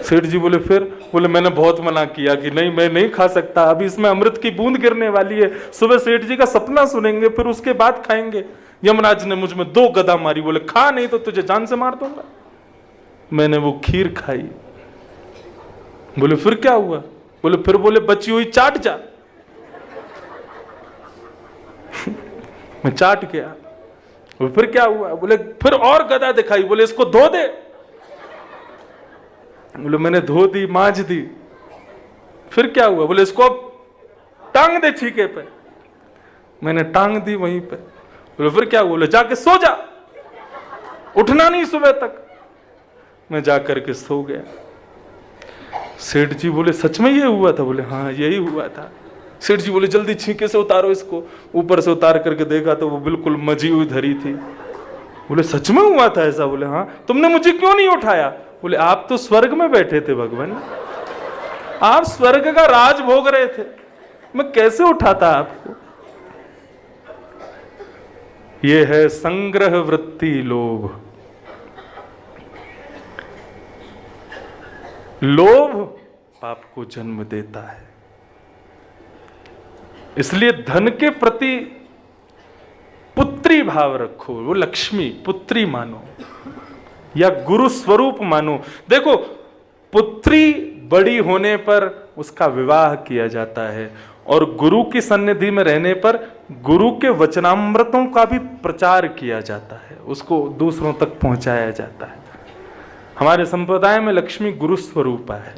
सेठ जी बोले फिर? बोले मैंने बहुत मना किया कि नहीं मैं नहीं खा सकता, अभी इसमें अमृत की बूंद गिरने वाली है, सुबह सेठ जी का सपना सुनेंगे फिर उसके बाद खाएंगे। यमराज ने मुझ में 2 गदा मारी, बोले खा नहीं तो तुझे जान से मार दूंगा। मैंने वो खीर खाई। बोले फिर क्या हुआ? बोले बची हुई चाट जा। मैं चाट गया। फिर क्या हुआ? बोले फिर और गदा दिखाई, बोले इसको धो दे। बोले मैंने धो दी, मांज दी। फिर क्या हुआ? बोले इसको अब टांग दे छीके पे। मैंने टांग दी वहीं पे। बोले फिर क्या हुआ? बोले जाके सो जा, उठना नहीं सुबह तक। मैं जाकर के सो गया। सेठ जी बोले सच में ये हुआ था? बोले हाँ यही हुआ था। सेठ जी बोले जल्दी छींके से उतारो इसको। ऊपर से उतार करके देखा तो वो बिल्कुल मजी हुई धरी थी। बोले सच में हुआ था ऐसा? बोले हाँ। तुमने मुझे क्यों नहीं उठाया? बोले आप तो स्वर्ग में बैठे थे भगवान, आप स्वर्ग का राज भोग रहे थे, मैं कैसे उठाता आपको? ये है संग्रह वृत्ति लोभ। लोभ पाप को जन्म देता है। इसलिए धन के प्रति पुत्री भाव रखो, वो लक्ष्मी पुत्री मानो या गुरु स्वरूप मानो। देखो पुत्री बड़ी होने पर उसका विवाह किया जाता है और गुरु की सन्निधि में रहने पर गुरु के वचनामृतों का भी प्रचार किया जाता है, उसको दूसरों तक पहुंचाया जाता है। हमारे संप्रदाय में लक्ष्मी गुरु स्वरूपा है,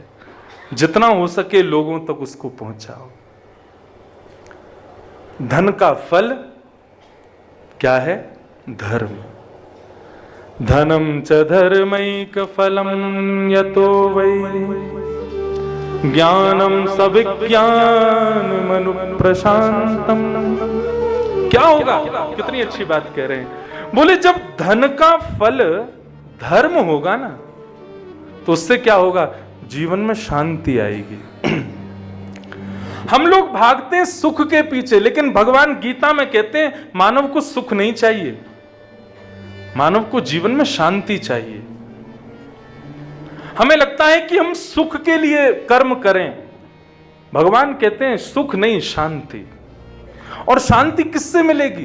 जितना हो सके लोगों तक उसको पहुंचाओ। धन का फल क्या है? धर्म। धनम च धर्मैक फलम यतो वै ज्ञानम सविज्ञान मनु प्रशांतम। क्या होगा? कितनी अच्छी बात कह रहे हैं। बोले जब धन का फल धर्म होगा ना तो उससे क्या होगा? जीवन में शांति आएगी। हम लोग भागते हैं सुख के पीछे, लेकिन भगवान गीता में कहते हैं मानव को सुख नहीं चाहिए, मानव को जीवन में शांति चाहिए। हमें लगता है कि हम सुख के लिए कर्म करें, भगवान कहते हैं सुख नहीं, शांति। और शांति किससे मिलेगी?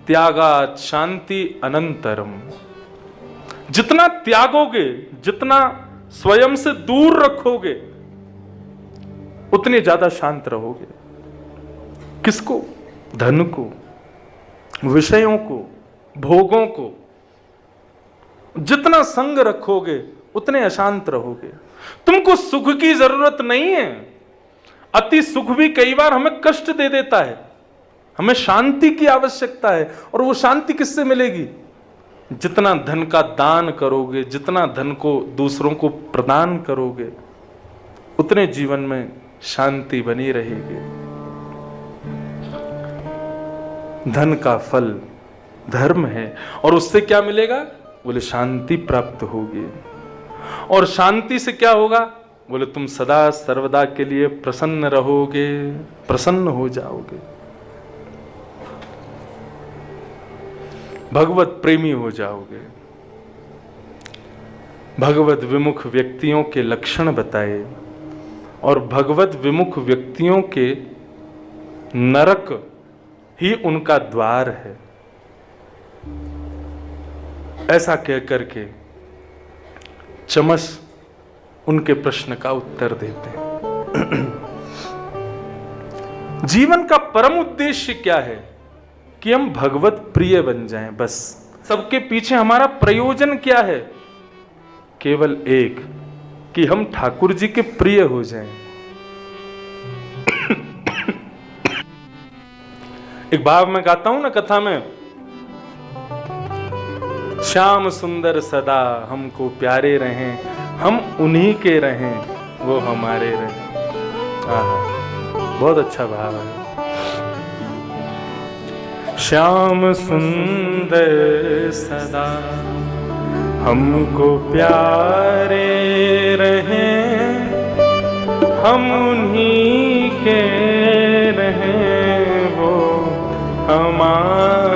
त्यागात् शांति अनंतरम। जितना त्यागोगे, जितना स्वयं से दूर रखोगे, उतने ज्यादा शांत रहोगे। किसको? धन को, विषयों को, भोगों को। जितना संग रखोगे उतने अशांत रहोगे। तुमको सुख की जरूरत नहीं है, अति सुख भी कई बार हमें कष्ट दे देता है। हमें शांति की आवश्यकता है, और वो शांति किससे मिलेगी? जितना धन का दान करोगे, जितना धन को दूसरों को प्रदान करोगे, उतने जीवन में शांति बनी रहेगी। धन का फल धर्म है, और उससे क्या मिलेगा? बोले शांति प्राप्त होगी। और शांति से क्या होगा? बोले तुम सदा सर्वदा के लिए प्रसन्न रहोगे, प्रसन्न हो जाओगे, भगवत प्रेमी हो जाओगे। भगवत विमुख व्यक्तियों के लक्षण बताए, और भगवत विमुख व्यक्तियों के नरक ही उनका द्वार है, ऐसा कह करके चमस उनके प्रश्न का उत्तर देते हैं। जीवन का परम उद्देश्य क्या है? कि हम भगवत प्रिय बन जाएं, बस। सबके पीछे हमारा प्रयोजन क्या है? केवल एक, कि हम ठाकुर जी के प्रिय हो जाएं। एक भाव में गाता हूं ना कथा में, श्याम सुंदर सदा हमको प्यारे रहें, हम उन्हीं के रहें, वो हमारे रहें। बहुत अच्छा भाव है। श्याम सुंदर सदा हमको प्यारे रहें, हम उन्हीं के रहें, वो हमारे